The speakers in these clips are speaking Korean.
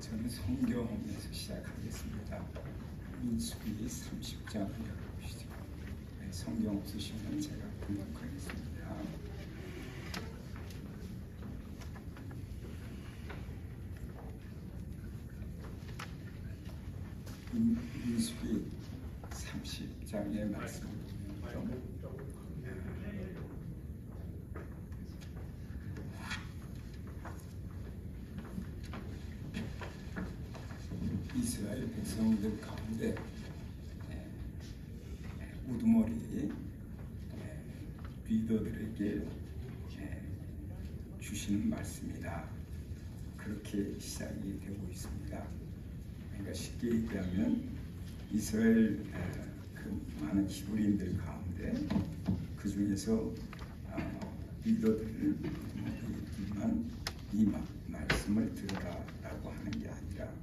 저는 성경에서 시작하겠습니다. 민수기 30장을 열어보시죠. 네, 성경 없으시면 제가 공독하겠습니다. 민수기 30장의 말씀을 보면 이스라엘 백성들 가운데 우두머리 리더들에게 주시는 말씀이다. 그렇게 시작이 되고 있습니다. 그러니까 쉽게 얘기하면 이스라엘 그 많은 히브리인들 가운데 그 중에서 리더들만 이 말씀을 들으라라고 하는 게 아니라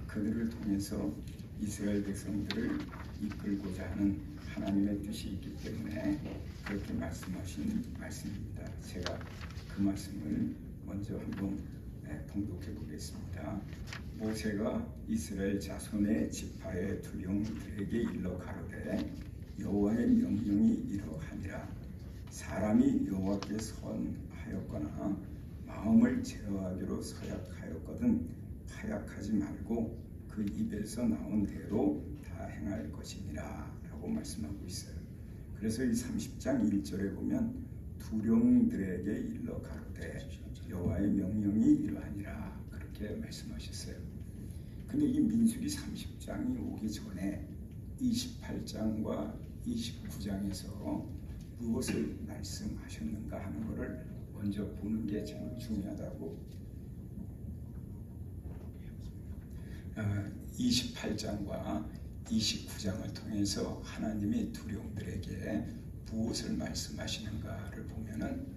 그들을 통해서 이스라엘 백성들을 이끌고자 하는 하나님의 뜻이 있기 때문에 그렇게 말씀하신 말씀입니다. 제가 그 말씀을 먼저 한번 봉독해 보겠습니다. 모세가 이스라엘 자손의 지파의 두령들에게 일러 가로되 여호와의 명령이 이러하니라. 사람이 여호와께 선하였거나 마음을 제어하기로 서약하였거든 파약하지 말고 그 입에서 나온 대로 다 행할 것이니라 라고 말씀하고 있어요. 그래서 이 30장 1절에 보면 두령들에게 일러 가로되 여호와의 명령이 이러하니라 그렇게 말씀하셨어요. 근데 이 민수기 30장이 오기 전에 28장과 29장에서 무엇을 말씀하셨는가 하는 것을 먼저 보는 게 정말 중요하다고 28장과 29장을 통해서 하나님이 두령들에게 무엇을 말씀하시는가를 보면은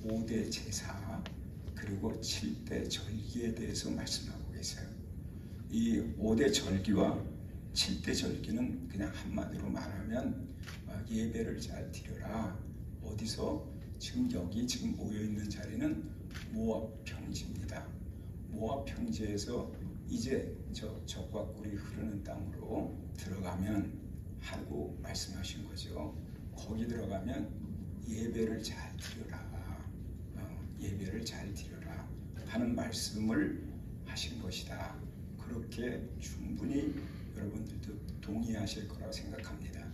5대 제사 그리고 7대 절기에 대해서 말씀하고 계세요. 이 5대 절기와 7대 절기는 그냥 한마디로 말하면 예배를 잘 드려라. 어디서? 지금 여기 지금 모여있는 자리는 모압 평지입니다. 모압 평지에서 이제 저 적과 꿀이 흐르는 땅으로 들어가면 하고 말씀하신 거죠. 거기 들어가면 예배를 잘 드려라. 예배를 잘 드려라 하는 말씀을 하신 것이다. 그렇게 충분히 여러분들도 동의하실 거라고 생각합니다.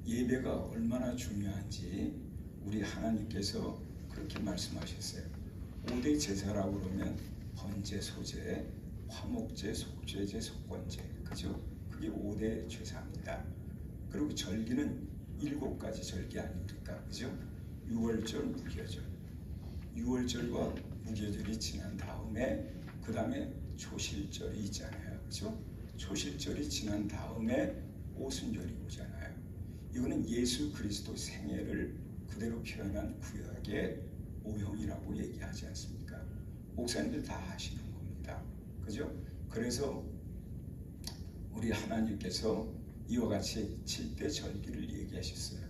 예배가 얼마나 중요한지 우리 하나님께서 그렇게 말씀하셨어요. 5대 제사라고 그러면 번제, 소제, 화목제, 속죄제, 속건제, 그죠? 그게 5대 제사입니다. 그리고 절기는 7가지 절기 아닙니까? 그죠? 6월절, 무교절. 6월절과 무교절이 지난 다음에 그 다음에 초실절이 있잖아요. 그죠? 초실절이 지난 다음에 오순절이 오잖아요. 이거는 예수 그리스도 생애를 그대로 표현한 구약의 오형이라고 얘기하지 않습니까? 목사님들 다 하시는 겁니다. 그죠? 그래서 우리 하나님께서 이와 같이 7대 절기를 얘기하셨어요.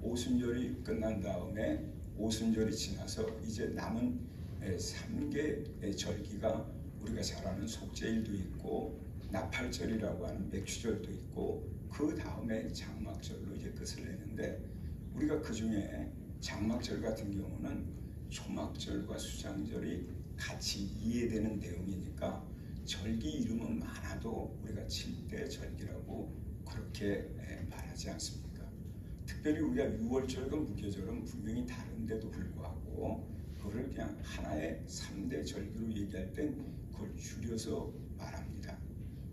오순절이 끝난 다음에 오순절이 지나서 이제 남은 3개의 절기가 우리가 잘 아는 속죄일도 있고 나팔절이라고 하는 맥주절도 있고 그 다음에 장막절로 이제 끝을 내는데 우리가 그 중에 장막절 같은 경우는 초막절과 수장절이 같이 이해되는 내용이니까 절기 이름은 많아도 우리가 7대 절기라고 그렇게 말하지 않습니까? 특별히 우리가 6월절과 무교절은 분명히 다른데도 불구하고 그걸 그냥 하나의 3대 절기로 얘기할 땐 그걸 줄여서 말합니다.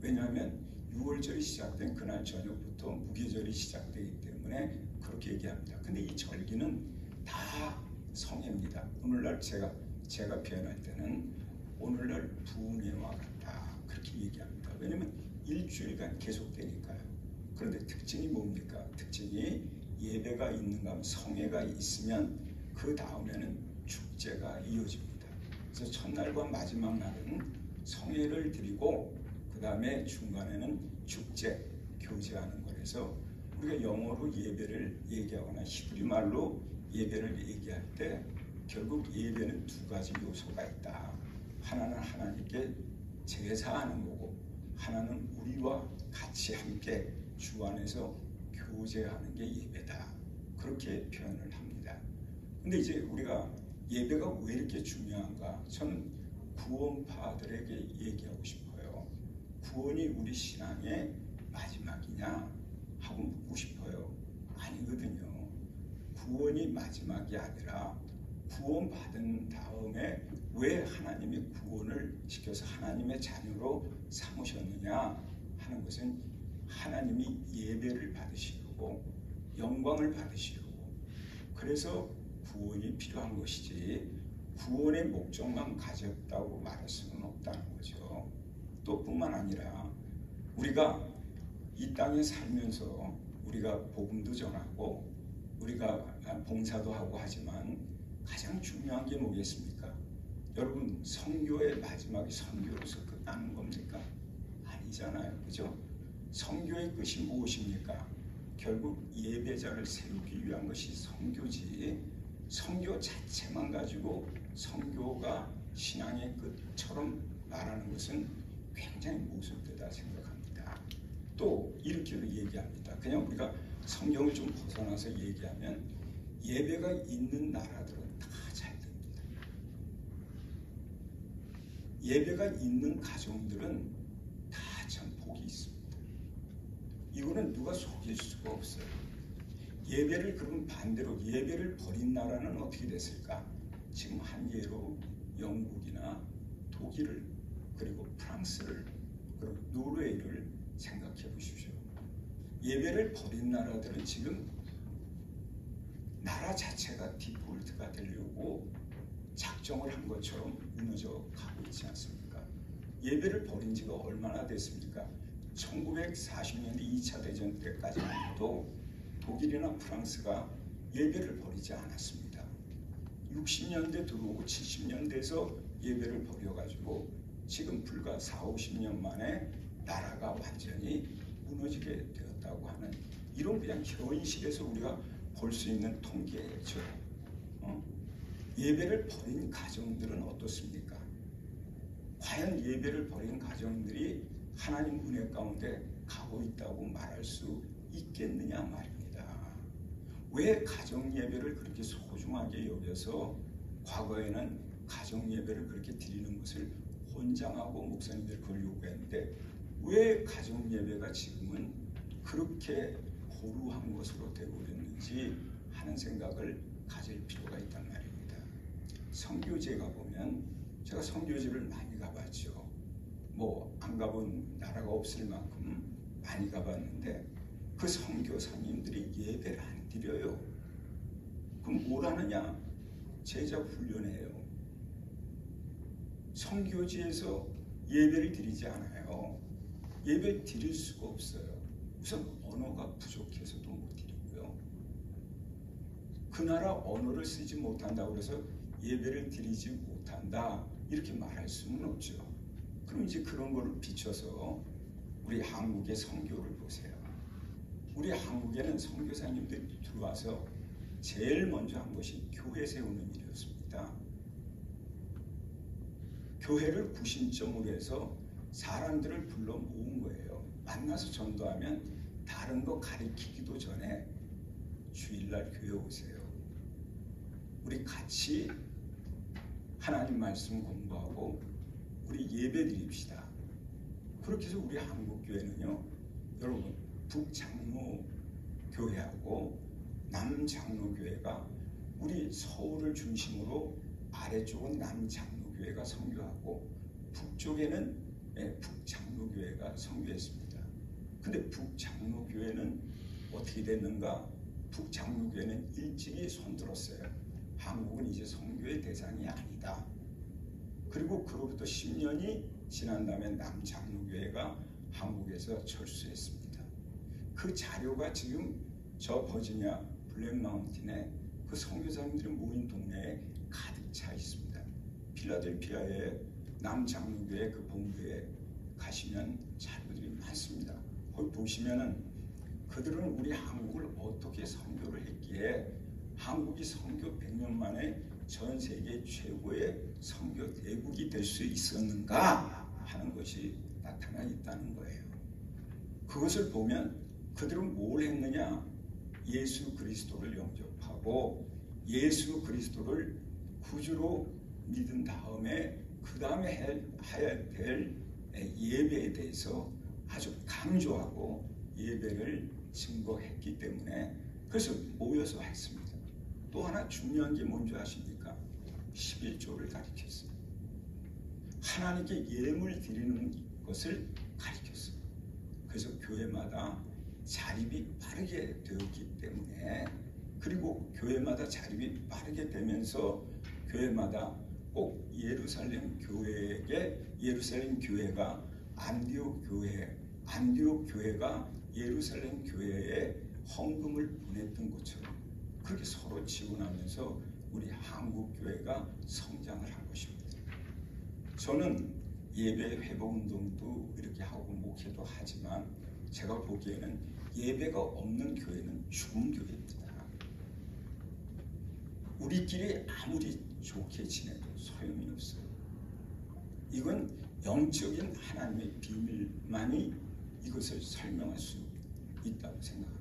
왜냐하면 6월절이 시작된 그날 저녁부터 무교절이 시작되기 때문에 그렇게 얘기합니다. 근데 이 절기는 다 성회입니다. 오늘날 제가 표현할 때는 오늘날 부흥회와 같다 그렇게 얘기합니다. 왜냐하면 일주일간 계속되니까요. 그런데 특징이 뭡니까? 특징이 예배가 있는가 하면 성회가 있으면 그 다음에는 축제가 이어집니다. 그래서 첫날과 마지막 날은 성회를 드리고 그 다음에 중간에는 축제, 교제하는 거라서 우리가 영어로 예배를 얘기하거나 히브리 말로 예배를 얘기할 때 결국 예배는 2가지 요소가 있다. 하나는 하나님께 제사하는 거고 하나는 우리와 같이 함께 주 안에서 교제하는 게 예배다. 그렇게 표현을 합니다. 근데 이제 우리가 예배가 왜 이렇게 중요한가? 저는 구원파들에게 얘기하고 싶어요. 구원이 우리 신앙의 마지막이냐 하고 묻고 싶어요. 아니거든요. 구원이 마지막이 아니라 구원받은 다음에 왜 하나님이 구원을 시켜서 하나님의 자녀로 삼으셨느냐 하는 것은 하나님이 예배를 받으시려고 영광을 받으시려고 그래서 구원이 필요한 것이지 구원의 목적만 가졌다고 말할 수는 없다는 거죠. 또 뿐만 아니라 우리가 이 땅에 살면서 우리가 복음도 전하고 우리가 봉사도 하고 하지만 가장 중요한 게 뭐겠습니까? 여러분 선교의 마지막이 선교로서 끝나는 겁니까? 아니잖아요. 그죠? 선교의 끝이 무엇입니까? 결국 예배자를 세우기 위한 것이 선교지 선교 자체만 가지고 선교가 신앙의 끝처럼 말하는 것은 굉장히 모순되다 생각합니다. 또 이렇게도 얘기합니다. 그냥 우리가 성경을 좀 벗어나서 얘기하면 예배가 있는 나라들은 다 잘 됩니다. 예배가 있는 가정들은 다 참 복이 있습니다. 이거는 누가 속일 수가 없어요. 예배를 그럼 반대로 예배를 버린 나라는 어떻게 됐을까? 지금 한 예로 영국이나 독일을 그리고 프랑스를 그리고 노르웨이를 생각해 보십시오. 예배를 버린 나라들은 지금 나라 자체가 디폴트가 되려고 작정을 한 것처럼 무너져 가고 있지 않습니까? 예배를 버린 지가 얼마나 됐습니까? 1940년대 2차 대전 때까지만 해도 독일이나 프랑스가 예배를 버리지 않았습니다. 60년대 들어오고 70년대에서 예배를 버려가지고 지금 불과 4, 50년 만에 나라가 완전히 무너지게 되었다고 하는 이런 그냥 현실에서 우리가 볼 수 있는 통계죠. 예배를 버린 가정들은 어떻습니까? 과연 예배를 버린 가정들이 하나님 은혜 가운데 가고 있다고 말할 수 있겠느냐 말입니다. 왜 가정 예배를 그렇게 소중하게 여겨서 과거에는 가정 예배를 그렇게 드리는 것을 권장하고 목사님들 그걸 요구했는데 왜 가정 예배가 지금은 그렇게 고루한 것으로 되어버렸는지 하는 생각을 가질 필요가 있단 말입니다. 선교지에 가보면 제가 선교지를 많이 가봤죠. 뭐 안 가본 나라가 없을 만큼 많이 가봤는데 그 선교사님들이 예배를 안 드려요. 그럼 뭘 하느냐? 제자 훈련해요. 선교지에서 예배를 드리지 않아요. 예배를 드릴 수가 없어요. 우선 언어가 부족해서도 못 드리고요. 그 나라 언어를 쓰지 못한다고 해서 예배를 드리지 못한다 이렇게 말할 수는 없죠. 그럼 이제 그런 거를 비춰서 우리 한국의 선교를 보세요. 우리 한국에는 선교사님들이 들어와서 제일 먼저 한 것이 교회 세우는 일이었습니다. 교회를 구심점으로 해서 사람들을 불러 모은 거예요. 만나서 전도하면 다른 거 가리키기도 전에 주일날 교회 오세요. 우리 같이 하나님 말씀 공부하고 우리 예배 드립시다. 그렇게 해서 우리 한국교회는요. 여러분 북장로교회하고 남장로교회가 우리 서울을 중심으로 아래쪽은 남장로교회가 선교하고 북쪽에는 북장로교회가 선교했습니다. 근데 북장로교회는 어떻게 됐는가? 북장로교회는 일찍이 손들었어요. 한국은 이제 선교의 대상이 아니다. 그리고 그로부터 10년이 지난 다음에 남장로교회가 한국에서 철수했습니다. 그 자료가 지금 저 버지니아 블랙마운틴에 그 선교사님들이 모인 동네에 가득 차 있습니다. 필라델피아의 남장로교회 그 본부에 가시면 자료들이 많습니다. 거기 보시면은 그들은 우리 한국을 어떻게 선교를 했기에 한국이 선교 100년 만에 전 세계 최고의 선교 대국이 될 수 있었는가 하는 것이 나타나 있다는 거예요. 그것을 보면 그들은 뭘 했느냐? 예수 그리스도를 영접하고 예수 그리스도를 구주로 믿은 다음에 그 다음에 해야 될 예배에 대해서 아주 강조하고 예배를 증거했기 때문에 그래서 모여서 했습니다. 또 하나 중요한 게 뭔지 아십니까? 11조를 가리켰어요. 하나님께 예물 드리는 것을 가리켰어요. 그래서 교회마다 자립이 빠르게 되었기 때문에 그리고 교회마다 자립이 빠르게 되면서 교회마다 꼭 예루살렘 교회가 안디옥 교회가 예루살렘 교회에 헌금을 보냈던 것처럼 그렇게 서로 지원하면서 우리 한국 교회가 성장을 한 것입니다. 저는 예배 회복 운동도 이렇게 하고 목회도 하지만 제가 보기에는 예배가 없는 교회는 죽은 교회입니다. 우리끼리 아무리 좋게 지내도 소용이 없어요. 이건 영적인 하나님의 비밀만이 이것을 설명할 수 있다고 생각합니다.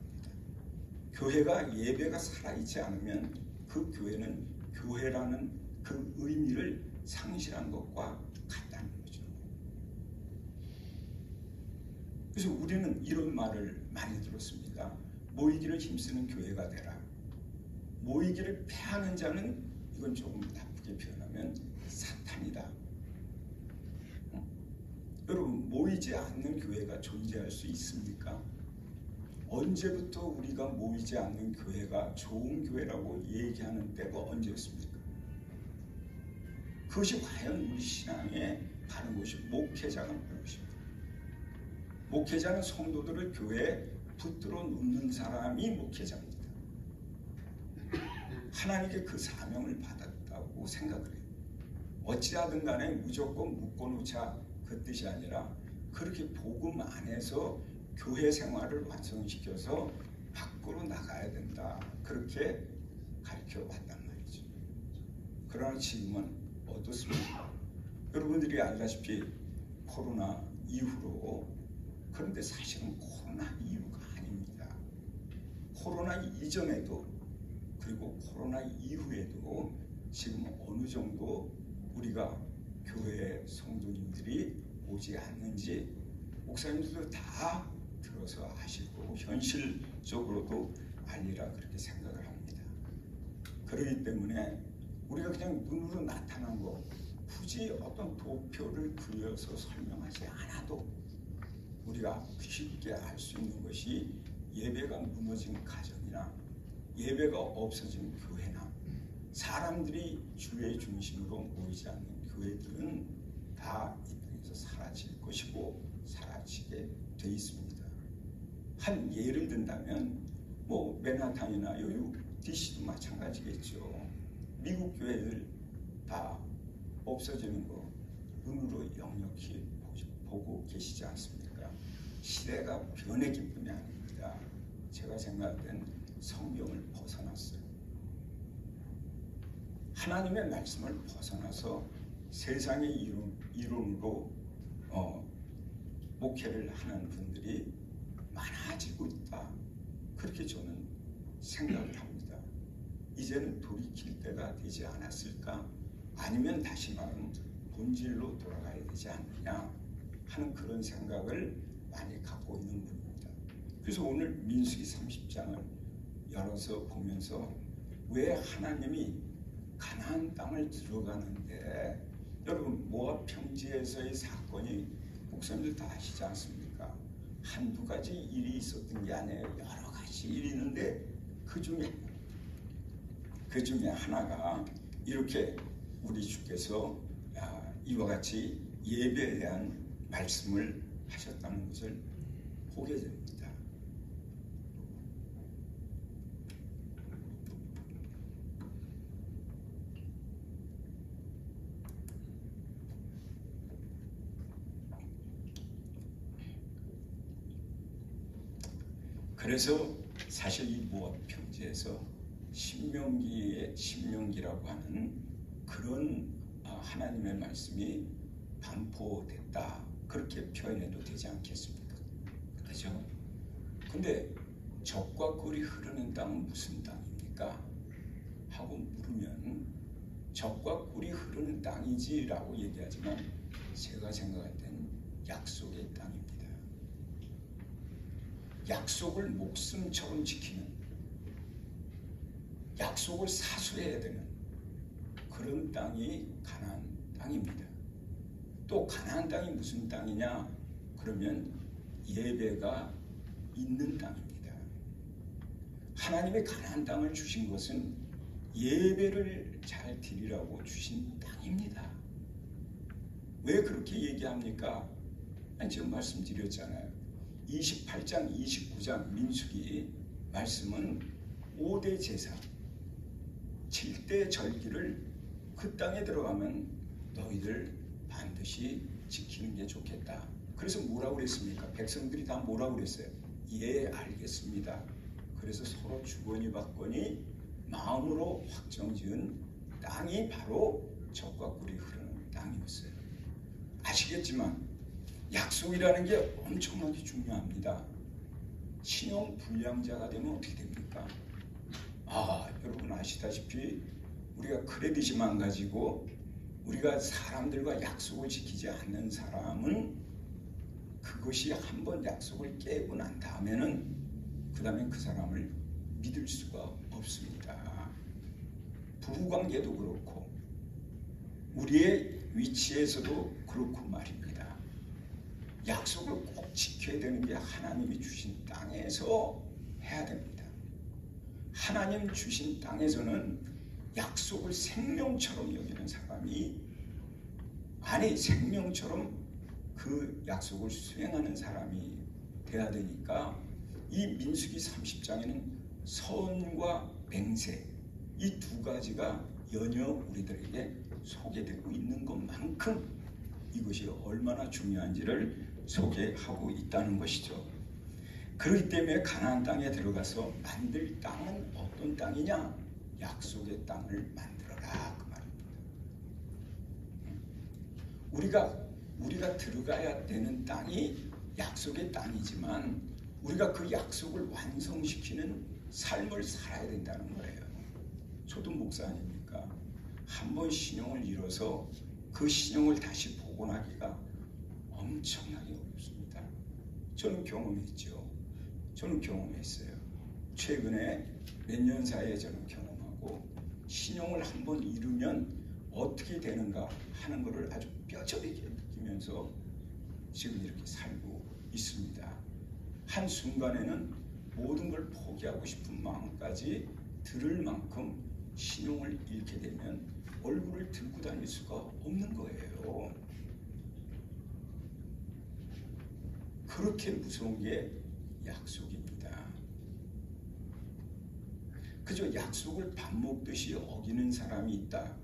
교회가 예배가 살아있지 않으면 그 교회는 교회라는 그 의미를 상실한 것과 같다는 거죠. 그래서 우리는 이런 말을 많이 들었습니다. 모이기를 힘쓰는 교회가 되라. 모이기를 패하는 자는 이건 조금 나쁘게 표현하면 사탄이다. 여러분 모이지 않는 교회가 존재할 수 있습니까? 언제부터 우리가 모이지 않는 교회가 좋은 교회라고 얘기하는 때가 언제였습니까? 그것이 과연 우리 신앙에 가는 것이 목회자가 하는 것입니다. 목회자는 성도들을 교회에 붙들어 놓는 사람이 목회자입니다. 하나님께 그 사명을 받았다고 생각을 해요. 어찌하든 간에 무조건 묶어놓자 그 뜻이 아니라 그렇게 복음 안에서 교회 생활을 완성시켜서 밖으로 나가야 된다. 그렇게 가르쳐 왔단 말이죠. 그러나 지금은 어떻습니까? 여러분들이 알다시피 코로나 이후로 그런데 사실은 코로나 이후가 아닙니다. 코로나 이전에도 그리고 코로나 이후에도 지금 어느 정도 우리가 교회 성도님들이 오지 않는지 목사님들도 다 들어서 아시고 현실적으로도 알리라 그렇게 생각을 합니다. 그렇기 때문에 우리가 그냥 눈으로 나타난 거 굳이 어떤 도표를 그려서 설명하지 않아도 우리가 쉽게 알 수 있는 것이 예배가 무너진 가정이나 예배가 없어진 교회나 사람들이 주의 중심으로 모이지 않는 교회들은 다 이 땅에서 사라질 것이고 사라지게 돼 있습니다. 한 예를 든다면 뭐 맨하탄이나 여기 DC도 마찬가지겠죠. 미국 교회들 다 없어지는 거 눈으로 역력히 보고 계시지 않습니까? 시대가 변했기 뿐이 아닙니다. 제가 생각할 땐 성경을 벗어났어요. 하나님의 말씀을 벗어나서 세상의 이론으로 목회를 하는 분들이 많아지고 있다. 그렇게 저는 생각을 합니다. 이제는 돌이킬 때가 되지 않았을까? 아니면 다시 말하면 본질로 돌아가야 되지 않느냐 하는 그런 생각을 많이 갖고 있는 분입니다. 그래서 오늘 민수기 30장을 열어서 보면서 왜 하나님이 가나안 땅을 들어가는데 여러분 모압 평지에서의 사건이 목사님들 다 아시지 않습니까? 한두 가지 일이 있었던 게 아니에요. 여러 가지 일이 있는데 그 중에 하나가 이렇게 우리 주께서 이와 같이 예배에 대한 말씀을 하셨다는 것을 보게 됩니다. 그래서 사실 이 모압 평지에서 신명기의 신명기라고 하는 그런 하나님의 말씀이 반포됐다. 그렇게 표현해도 되지 않겠습니까? 그렇죠? 근데 적과 꿀이 흐르는 땅은 무슨 땅입니까? 하고 물으면 적과 꿀이 흐르는 땅이지라고 얘기하지만 제가 생각할 때는 약속의 땅입니다. 약속을 목숨처럼 지키는, 약속을 사수해야 되는 그런 땅이 가나안 땅입니다. 또 가나안 땅이 무슨 땅이냐? 그러면 예배가 있는 땅입니다. 하나님의 가나안 땅을 주신 것은 예배를 잘 드리라고 주신 땅입니다. 왜 그렇게 얘기합니까? 지금 말씀드렸잖아요. 28장, 29장 민수기 말씀은 5대 제사, 7대 절기를 그 땅에 들어가면 너희들 반드시 지키는 게 좋겠다. 그래서 뭐라고 그랬습니까? 백성들이 다 뭐라고 그랬어요? 예, 알겠습니다. 그래서 서로 주거니 받거니 마음으로 확정지은 땅이 바로 적과 꿀이 흐르는 땅이었어요. 아시겠지만 약속이라는 게 엄청나게 중요합니다. 신용 불량자가 되면 어떻게 됩니까? 여러분 아시다시피 우리가 크레딧이 망가지고 우리가 사람들과 약속을 지키지 않는 사람은 그것이 한번 약속을 깨고 난 다음에는 그 다음에 그 사람을 믿을 수가 없습니다. 부부관계도 그렇고 우리의 위치에서도 그렇고 말입니다. 약속을 꼭 지켜야 되는 게 하나님이 주신 땅에서 해야 됩니다. 하나님 주신 땅에서는 약속을 생명처럼 여기는 사람이, 아니 생명처럼 그 약속을 수행하는 사람이 돼야 되니까 이 민수기 30장에는 선과 맹세, 이 두 가지가 연이어 우리들에게 소개되고 있는 것만큼 이것이 얼마나 중요한지를 소개하고 있다는 것이죠. 그렇기 때문에 가나안 땅에 들어가서 만들 땅은 어떤 땅이냐? 약속의 땅을 만들어라, 그 말입니다. 우리가 들어가야 되는 땅이 약속의 땅이지만 우리가 그 약속을 완성시키는 삶을 살아야 된다는 거예요. 저도 목사 아닙니까? 한번 신용을 잃어서 그 신용을 다시 복원하기가 엄청나게 어렵습니다. 저는 경험했죠. 저는 경험했어요. 최근에 몇 년 사이에 저는 경험하고 신용을 한번 잃으면 어떻게 되는가 하는 것을 아주 뼈저리게 느끼면서 지금 이렇게 살고 있습니다. 한순간에는 모든 걸 포기하고 싶은 마음까지 들을 만큼 신용을 잃게 되면 얼굴을 들고 다닐 수가 없는 거예요. 그렇게 무서운 게 약속입니다. 그저 약속을 밥 먹듯이 어기는 사람이 있다.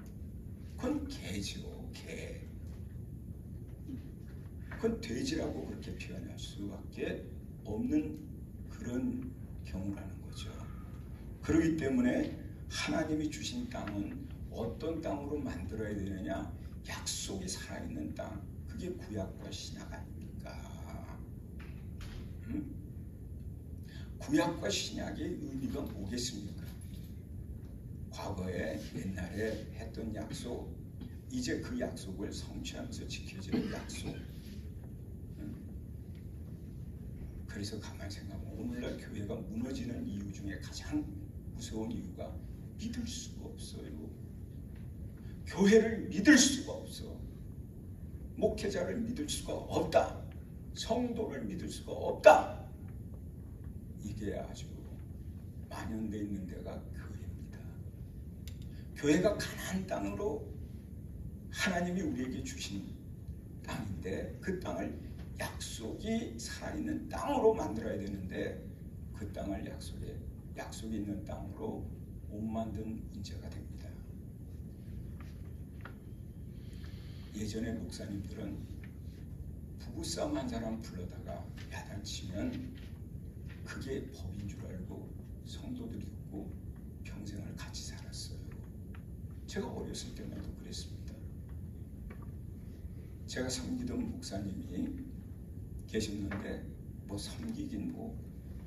그건 개죠, 개. 그건 돼지라고 그렇게 표현할 수밖에 없는 그런 경우라는 거죠. 그렇기 때문에 하나님이 주신 땅은 어떤 땅으로 만들어야 되느냐? 약속이 살아있는 땅. 그게 구약과 신약 아닙니까? 구약과 신약의 의미가 뭐겠습니까? 과거에 옛날에 했던 약속, 이제 그 약속을 성취하면서 지켜지는 약속. 그래서 가만히 생각하면 오늘날 교회가 무너지는 이유 중에 가장 무서운 이유가 믿을 수가 없어요. 교회를 믿을 수가 없어. 목회자를 믿을 수가 없다. 성도를 믿을 수가 없다. 이게 아주 만연되어 있는 데가 교회입니다. 교회가 가나안 땅으로 하나님이 우리에게 주신 땅인데 그 땅을 약속이 살아있는 땅으로 만들어야 되는데 그 땅을 약속이 있는 땅으로 못 만든 문제가 됩니다. 예전에 목사님들은 부부싸움 한 사람 불러다가 야단치면 그게 법인 줄 알고 성도들이 있고 평생을 20년을 같이 살았어요. 제가 어렸을 때만 해도 그랬습니다. 제가 섬기던 목사님이 계셨는데 뭐 섬기긴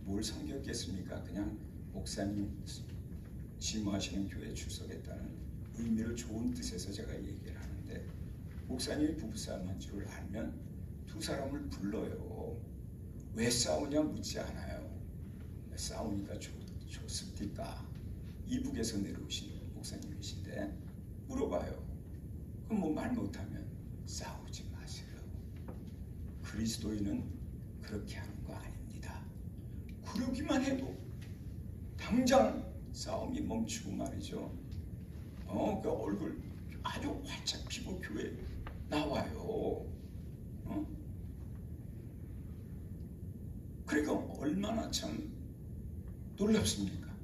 뭘 섬겼겠습니까? 그냥 목사님 심호하시는 교회 출석했다는 의미를 좋은 뜻에서 제가 얘기를 하는데, 목사님이 부부싸움 한 줄을 알면 두 사람을 불러요. 왜 싸우냐 묻지 않아요. 싸우니까 좋습니까? 이북에서 내려오신 목사님이신데 물어봐요. 그럼 뭐 말 못하면 싸우지 마세요. 그리스도인은 그렇게 하는 거 아닙니다. 그러기만 해도 당장 싸움이 멈추고 말이죠. 그 얼굴 아주 활짝 피고 교회 나와요. 그러니까 얼마나 참 놀랍습니까?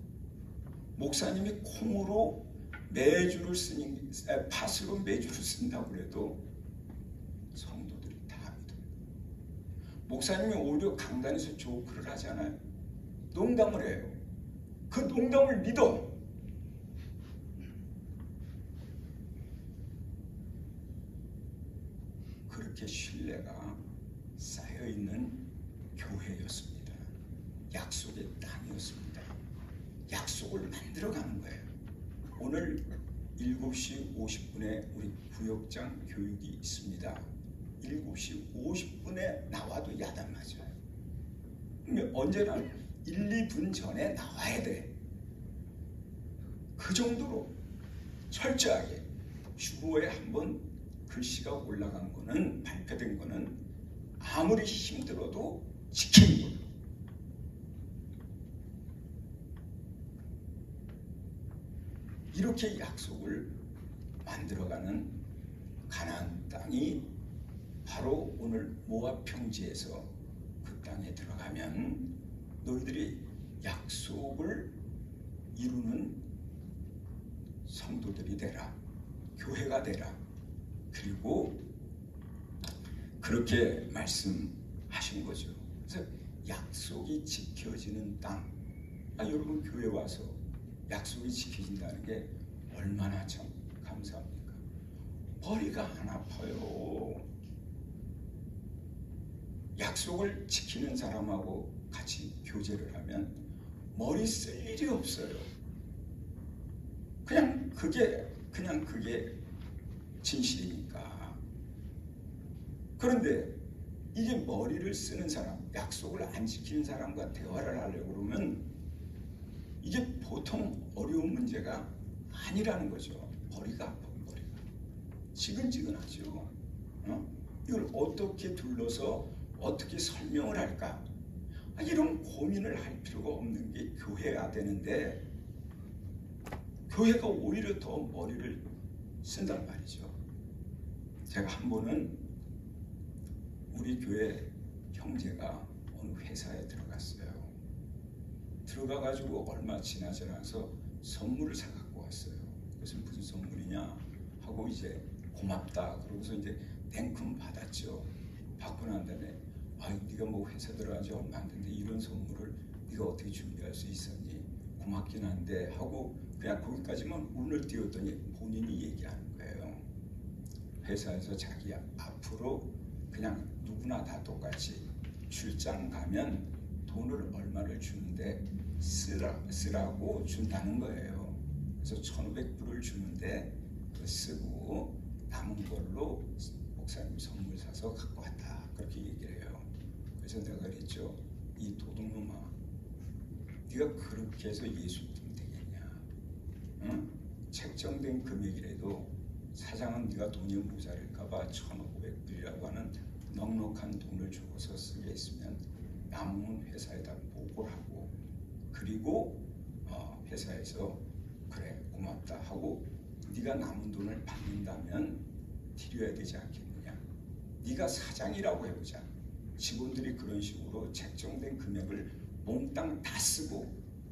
목사님이 콩으로 매주를 팥으로 매주를 쓴다고 해도 성도들이 다 믿어요. 목사님이 오히려 강단에서 조크를 하잖아요. 농담을 해요. 그 농담을 믿어. 그렇게 신뢰가 쌓여있는 교회였습니다. 약속의 땅이었습니다. 약속을 만들어가는 거예요. 오늘 7시 50분에 우리 구역장 교육이 있습니다. 7시 50분에 나와도 야단 맞아요. 언제나 1, 2분 전에 나와야 돼. 그 정도로 철저하게 주보에 한번 글씨가 올라간 거는, 발표된 거는 아무리 힘들어도 지키는 거예요. 이렇게 약속을 만들어가는 가나안 땅이 바로 오늘 모압 평지에서 그 땅에 들어가면 너희들이 약속을 이루는 성도들이 되라, 교회가 되라. 그리고 그렇게 말씀하신 거죠. 그래서 약속이 지켜지는 땅. 여러분 교회 와서 약속이 지켜진다는 게 얼마나 참 감사합니까? 머리가 안 아파요. 약속을 지키는 사람하고 같이 교제를 하면 머리 쓸 일이 없어요. 그냥 그게 진실이니까. 그런데 이게 머리를 쓰는 사람, 약속을 안 지키는 사람과 대화를 하려고 그러면 이게 보통 어려운 문제가 아니라는 거죠. 머리가 아파요. 머리가 지근지근하죠. 이걸 어떻게 둘러서 어떻게 설명을 할까? 이런 고민을 할 필요가 없는 게 교회가 되는데, 교회가 오히려 더 머리를 쓴단 말이죠. 제가 한 번은 우리 교회 형제가 어느 회사에 들어갔어요. 들어가가지고 얼마 지나지 않아서 선물을 사갖고 왔어요. 그래서 무슨 선물이냐 하고 이제 고맙다 그러고서 이제 냉큼 받았죠. 받고 난 다음에 네가 뭐 회사 들어간 지 얼마 안 됐는데 이런 선물을 네가 어떻게 준비할 수 있었니? 고맙긴 한데 하고 그냥 거기까지만 운을 띄웠더니 본인이 얘기하는 거예요. 회사에서 자기 앞으로 그냥 누구나 다 똑같이 출장 가면 돈을 얼마를 주는데 쓰라고 준다는 거예요. 그래서 1,500불을 주는데 쓰고 남은 걸로 목사님 선물 사서 갖고 왔다. 그렇게 얘기를 해요. 그래서 내가 그랬죠. 이 도둑놈아, 네가 그렇게 해서 예수 믿으면 되겠냐? 응? 책정된 금액이라도 사장은 네가 돈이 모자랄까봐 1,500불이라고 하는 넉넉한 돈을 주고서 쓰겠으면 남은 회사에다 보고를 하고, 그리고 회사에서 그래 고맙다 하고 네가 남은 돈을 받는다면 드려야 되지 않겠느냐. 네가 사장이라고 해보자. 직원들이 그런 식으로 책정된 금액을 몽땅 다 쓰고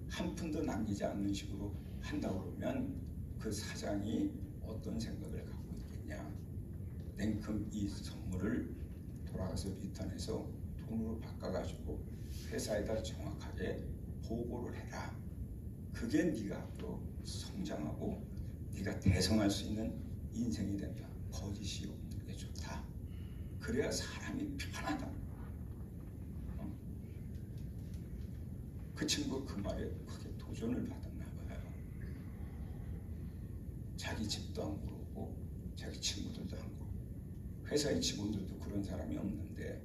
한 푼도 남기지 않는 식으로 한다 그러면 그 사장이 어떤 생각을 갖고 있겠냐. 냉큼 이 선물을 돌아가서 리턴해서 돈으로 바꿔가지고 회사에다 정확하게 보고를 해라. 그게 네가 앞으로 성장하고 네가 대성할 수 있는 인생이 된다. 거짓이 없는 게 좋다. 그래야 사람이 편하다. 그 친구 그 말에 크게 도전을 받았나 봐요. 자기 집도 안 그러고 자기 친구들도 안 그러고 회사의 직원들도 그런 사람이 없는데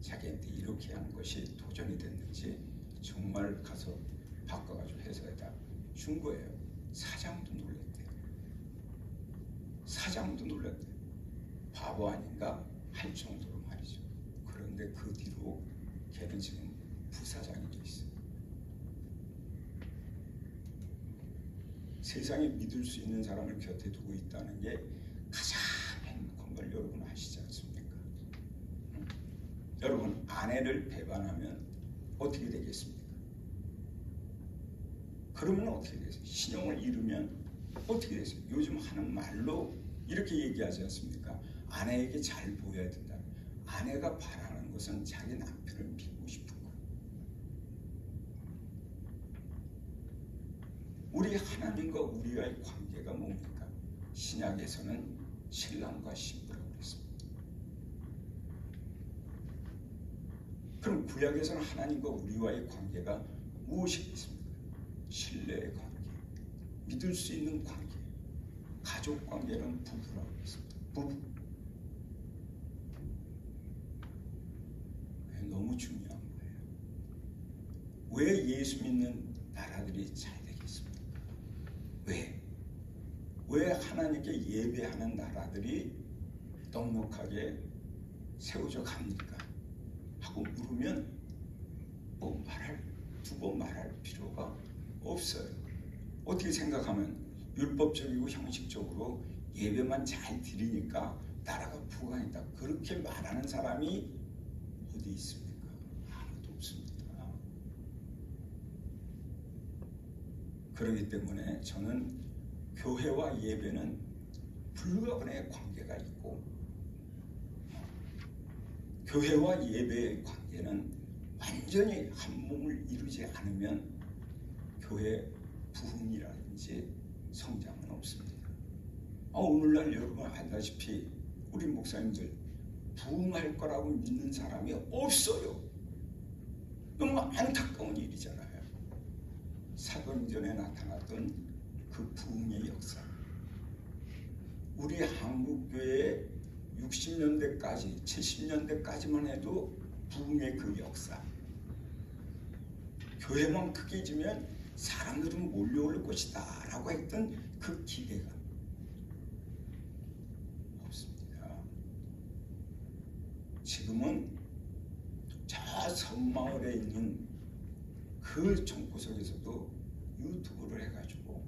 자기한테 이렇게 한 것이 도전이 됐는지 정말 가서 바꿔가지고 회사에다 준 거예요. 사장도 놀랐대요. 사장도 놀랐대요. 바보 아닌가 할 정도로 말이죠. 그런데 그 뒤로 걔는 지금 부사장이 돼 있어요. 세상에 믿을 수 있는 사람을 곁에 두고 있다는 게 가장 행복한 걸 여러분 아시지 않습니까? 여러분 아내를 배반하면 어떻게 되겠습니까? 그러면 어떻게 되세요? 신용을 잃으면 어떻게 되세요? 요즘 하는 말로 이렇게 얘기하지 않습니까? 아내에게 잘 보여야 된다. 아내가 바라는 것은 자기 남편을 믿고 싶은 거예요. 우리 하나님과 우리와의 관계가 뭡니까? 신약에서는 신랑과 신부라고 그랬습니다. 그럼 구약에서는 하나님과 우리와의 관계가 무엇이겠습니까? 신뢰의 관계, 믿을 수 있는 관계, 가족 관계는 부부라고 했습니다. 부부. 너무 중요한 거예요. 왜 예수 믿는 나라들이 잘 되겠습니까? 왜 하나님께 예배하는 나라들이 넉넉하게 세워져 갑니까? 하고 물으면 두 번 말할 필요가 없어요. 어떻게 생각하면 율법적이고 형식적으로 예배만 잘 드리니까 나라가 부강이다. 그렇게 말하는 사람이 어디 있습니까? 아무도 없습니다. 그렇기 때문에 저는 교회와 예배는 불가분의 관계가 있고 교회와 예배의 관계는 완전히 한 몸을 이루지 않으면 교회 부흥이라든지 성장은 없습니다. 오늘날 여러분 알다시피 우리 목사님들 부흥할 거라고 믿는 사람이 없어요. 너무 안타까운 일이잖아요. 사도행전에 나타났던 그 부흥의 역사. 우리 한국교회 60년대까지 70년대까지만 해도 부흥의 그 역사. 교회만 크게 지면 사람들은 몰려올 것이다 라고 했던 그 기대가 없습니다. 지금은 저 섬마을에 있는 그 총구석에서도 유튜브를 해가지고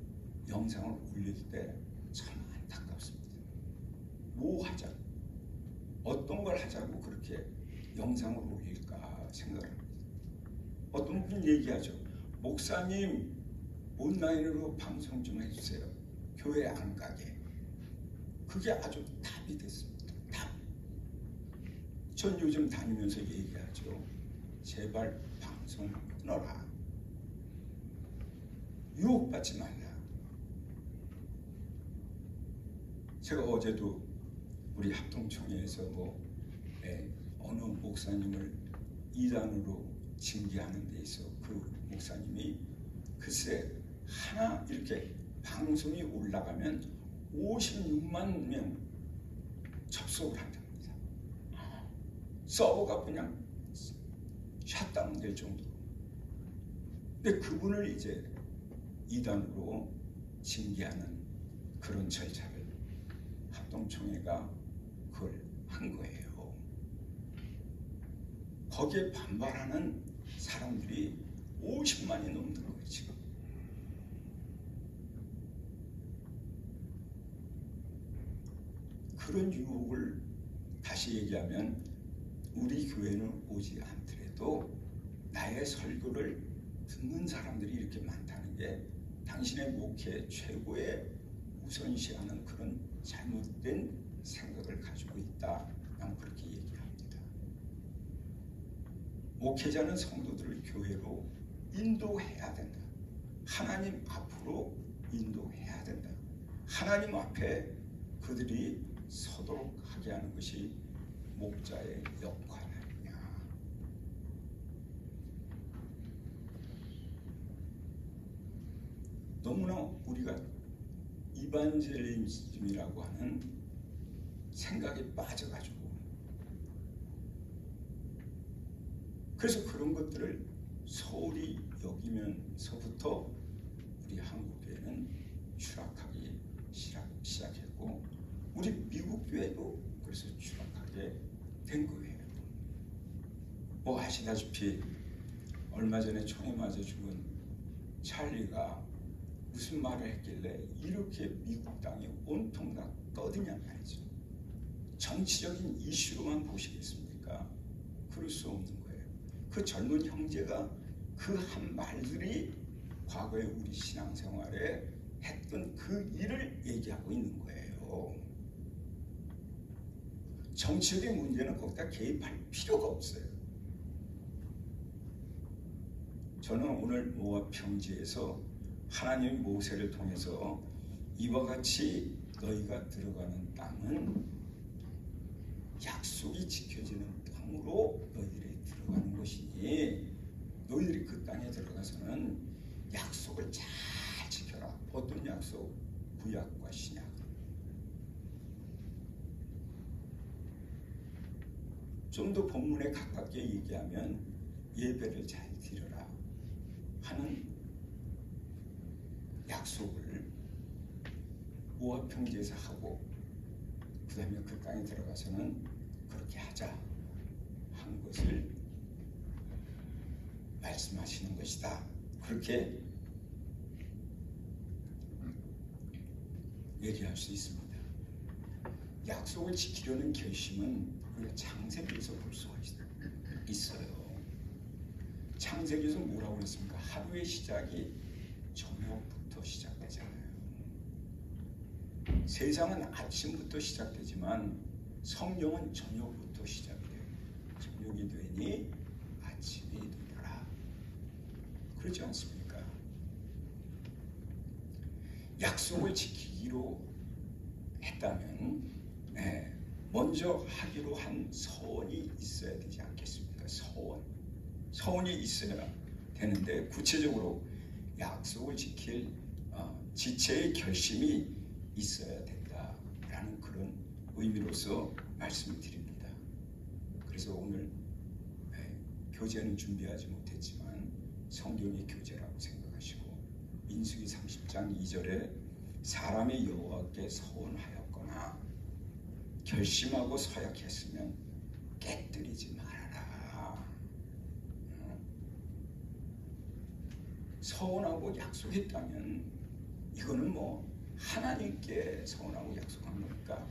영상을 올릴 때 참 안타깝습니다. 뭐 하자? 어떤 걸 하자고 그렇게 영상을 올릴까 생각을 합니다. 어떤 분이 얘기하죠. 목사님 온라인으로 방송 좀 해주세요. 교회 안 가게. 그게 아주 답이 됐습니다. 답. 전 요즘 다니면서 얘기하죠. 제발 방송 끊어라. 유혹받지 말라. 제가 어제도 우리 합동총회에서 어느 목사님을 이단으로 징계하는 데 있어 그 목사님이 글쎄 하나 이렇게 방송이 올라가면 56만 명 접속을 한답니다. 서버가 그냥 샷다운 될 정도로. 근데 그분을 이제 이단으로 징계하는 그런 절차를 합동총회가 그걸 한 거예요. 거기에 반발하는 사람들이 50만이 넘는 거예요, 지금. 그런 유혹을 다시 얘기하면 우리 교회는 오지 않더라도 나의 설교를 듣는 사람들이 이렇게 많다는 게 당신의 목회 최고의 우선시하는 그런 잘못된 생각을 가지고 있다. 난 그렇게 얘기합니다. 목회자는 성도들을 교회로 인도해야 된다. 하나님 앞으로 인도해야 된다. 하나님 앞에 그들이 서도록 하게 하는 것이 목자의 역할 아니냐. 너무나 우리가 이반젤리즘이라고 하는 생각에 빠져가지고, 그래서 그런 것들을 소홀히 여기면서부터 우리 한국교회는 추락하기 시작했고, 우리 미국 교회도 그래서 추락하게 된 거예요. 뭐 아시다시피 얼마 전에 총에 맞아 죽은 찰리가 무슨 말을 했길래 이렇게 미국 땅이 온통 다 떠드냐 말이죠. 정치적인 이슈로만 보시겠습니까? 그럴 수 없는 거예요. 그 젊은 형제가 그 한 말들이 과거에 우리 신앙생활에 했던 그 일을 얘기하고 있는 거예요. 정치적인 문제는 거기다 개입할 필요가 없어요. 저는 오늘 모압 평지에서 하나님이 모세를 통해서 이와 같이 너희가 들어가는 땅은 약속이 지켜지는 땅으로 너희들이 들어가는 것이니 너희들이 그 땅에 들어가서는 약속을 잘 지켜라. 어떤 약속? 구약과 신약. 좀 더 본문에 가깝게 얘기하면 예배를 잘 드려라 하는 약속을 모압 평지에서 하고, 그 다음에 그 땅에 들어가서는 그렇게 하자 한 것을 말씀하시는 것이다. 그렇게 얘기할 수 있습니다. 약속을 지키려는 결심은 우리가 창세기에서 볼 수가 있어요. 창세기에서 뭐라고 그랬습니까? 하루의 시작이 저녁부터 시작되잖아요. 세상은 아침부터 시작되지만 성령은 저녁부터 시작이 돼요. 저녁이 되니 아침이 되더라. 그렇지 않습니까? 약속을 지키기로 했다면 먼저 하기로 한 서원이 있어야 되지 않겠습니까? 서원이 있어야 되는데, 구체적으로 약속을 지킬 지체의 결심이 있어야 된다라는 그런 의미로서 말씀을 드립니다. 그래서 오늘 교재는 준비하지 못했지만 성경의 교재라고 생각하시고, 민수기 30장 2절에 사람이 여호와께 서원하였거나 결심하고 서약했으면 깨뜨리지 말아라. 서원하고 약속했다면 이거는 뭐 하나님께 서원하고 약속한 거니까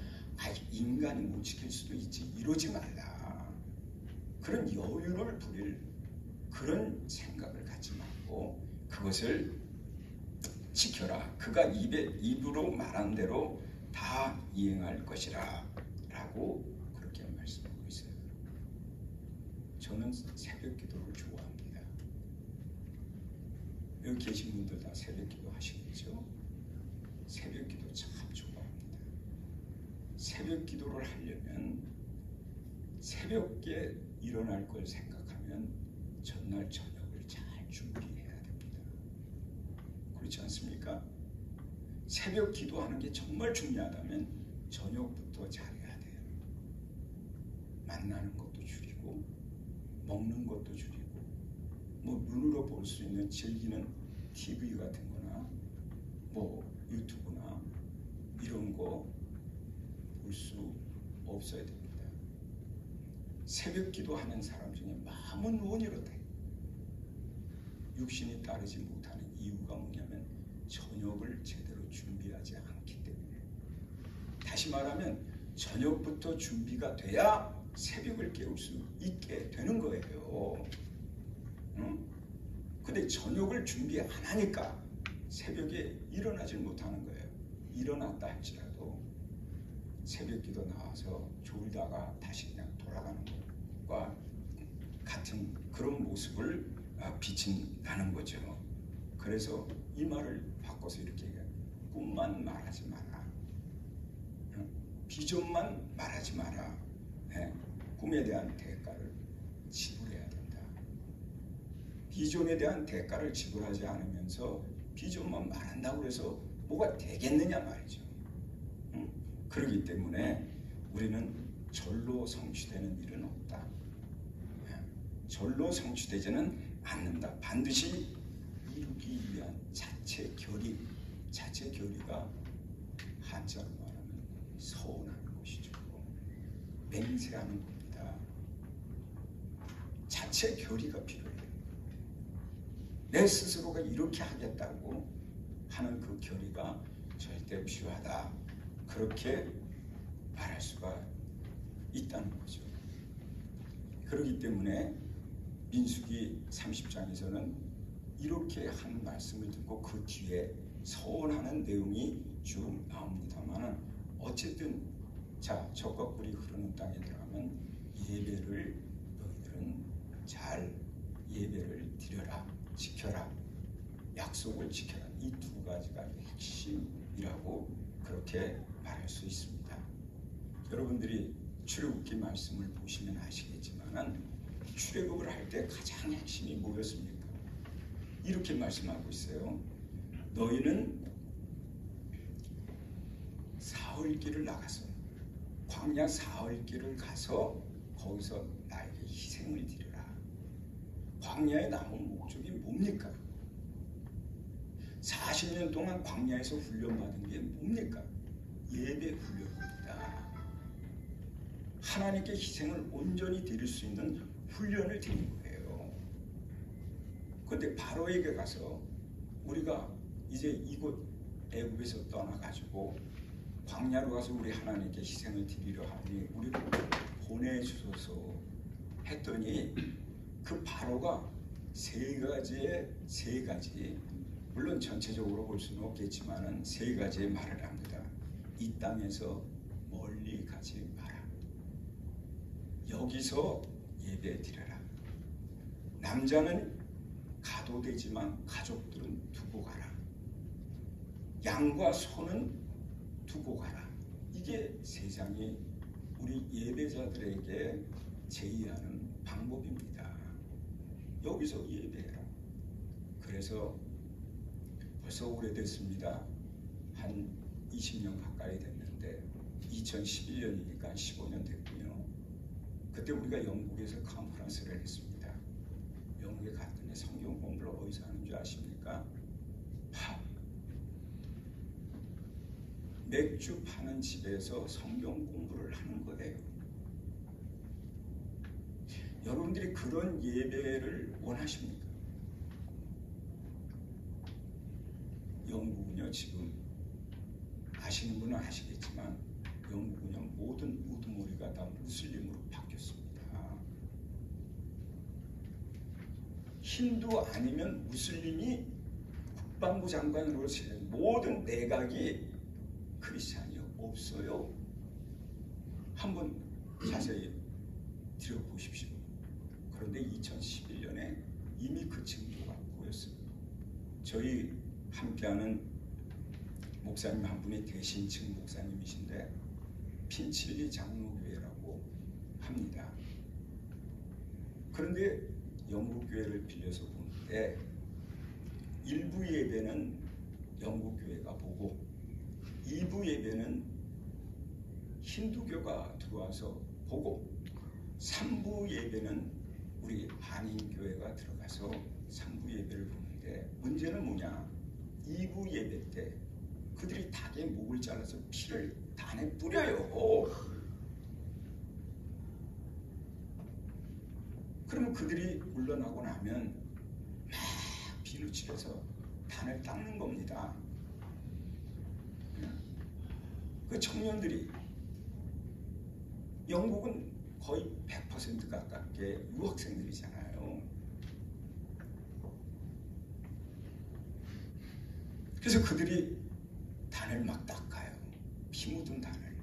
인간이 못 지킬 수도 있지, 이러지 말라. 그런 여유를 부릴 그런 생각을 갖지 말고 그것을 지켜라. 그가 입으로 말한 대로 다 이행할 것이라 라고 그렇게 말씀하고 있어요. 저는 새벽 기도를 좋아합니다. 여기 계신 분들 다 새벽 기도 하시겠죠? 새벽 기도 참 좋아합니다. 새벽 기도를 하려면 새벽에 일어날 걸 생각하면 전날 저녁을 잘 준비해야 됩니다. 그렇지 않습니까? 새벽 기도하는 게 정말 중요하다면 저녁부터 잘해야 돼요. 만나는 것도 줄이고 먹는 것도 줄이고, 뭐 눈으로 볼 수 있는 즐기는 TV 같은 거나 뭐 유튜브나 이런 거 볼 수 없어야 됩니다. 새벽 기도하는 사람 중에 마음은 원이로다. 육신이 따르지 못하는 이유가 뭐냐면 저녁을 제대로 준비하지 않기 때문에. 다시 말하면 저녁부터 준비가 돼야 새벽을 깨울 수 있게 되는 거예요. 근데 저녁을 준비 안 하니까 새벽에 일어나질 못하는 거예요. 일어났다 할지라도 새벽 기도 나와서 졸다가 다시 그냥 돌아가는 것과 같은 그런 모습을 비친다는 거죠. 그래서 이 말을 바꿔서 이렇게 얘기해요. 꿈만 말하지 마라. 비전만 말하지 마라. 꿈에 대한 대가를 지불해야 된다. 비전에 대한 대가를 지불하지 않으면서 비전만 말한다고 해서 뭐가 되겠느냐 말이죠. 그렇기 때문에 우리는 절로 성취되는 일은 없다. 절로 성취되지는 않는다. 반드시 이루기 위한 자체 결의가 한자로 말하면 서운하는 것이죠. 맹세하는 겁니다. 자체 결의가 필요해요. 내 스스로가 이렇게 하겠다고 하는 그 결의가 절대 필요하다. 그렇게 말할 수가 있다는 거죠. 그렇기 때문에 민수기 30장에서는 이렇게 한 말씀을 듣고 그 뒤에 서원하는 내용이 쭉 나옵니다만 어쨌든 자 적과 꿀이 흐르는 땅에 들어가면 예배를 너희들은 잘 예배를 드려라, 지켜라, 약속을 지켜라. 이 두 가지가 핵심이라고 그렇게 말할 수 있습니다. 여러분들이 출애굽기 말씀을 보시면 아시겠지만 출애굽을 할 때 가장 핵심이 뭐였습니까? 이렇게 말씀하고 있어요. 너희는 사흘 길을 나가서 광야 사흘 길을 가서 거기서 나에게 희생을 드리라. 광야에 남은 목적이 뭡니까? 40년 동안 광야에서 훈련받은 게 뭡니까? 예배 훈련입니다. 하나님께 희생을 온전히 드릴 수 있는 훈련을 드린 거예요. 그런데 바로에게 가서 우리가 이제 이곳 애굽에서 떠나가지고 광야로 가서 우리 하나님께 희생을 드리려 하니 우리를 보내주소서 했더니 그 바로가 세 가지 물론 전체적으로 볼 수는 없겠지만은 세 가지의 말을 합니다. 이 땅에서 멀리 가지 마라. 여기서 예배 드려라. 남자는 가도 되지만 가족들은 두고 가라. 양과 소는 두고 가라. 이게 세상이 우리 예배자들에게 제의하는 방법입니다. 여기서 예배해라. 그래서 벌써 오래됐습니다. 한 20년 가까이 됐는데 2011년이니까 15년 됐군요. 그때 우리가 영국에서 컨퍼런스를 했습니다. 영국에 갔더니 성경 공부를 어디서 하는 줄 아십니까? 팝. 맥주 파는 집에서 성경 공부를 하는 거예요. 여러분들이 그런 예배를 원하십니까? 영국은요, 지금 아시는 분은 아시겠지만 영국은요, 모든 우두머리가 다 무슬림으로 바뀌었습니다. 힌두 아니면 무슬림이 국방부 장관으로 지낸 모든 내각이 크리스찬이 없어요. 한번 자세히 들어보십시오. 그런데 2011년에 이미 그 징조가 보였습니다. 저희 함께하는 목사님 한 분이 대신층 목사님이신데 핀칠리 장로교회라고 합니다. 그런데 영국교회를 빌려서 보는데 일부 예배는 영국교회가 보고 2부 예배는 힌두교가 들어와서 보고 3부 예배는 우리 한인교회가 들어가서 3부 예배를 보는데 문제는 뭐냐? 2부 예배 때 그들이 닭의 목을 잘라서 피를 단에 뿌려요. 그러면 그들이 물러나고 나면 막 비누칠해서 단을 닦는 겁니다. 그 청년들이 영국은 거의 100% 가깝게 유학생들이잖아요. 그래서 그들이 단을 막 닦아요. 피 묻은 단을.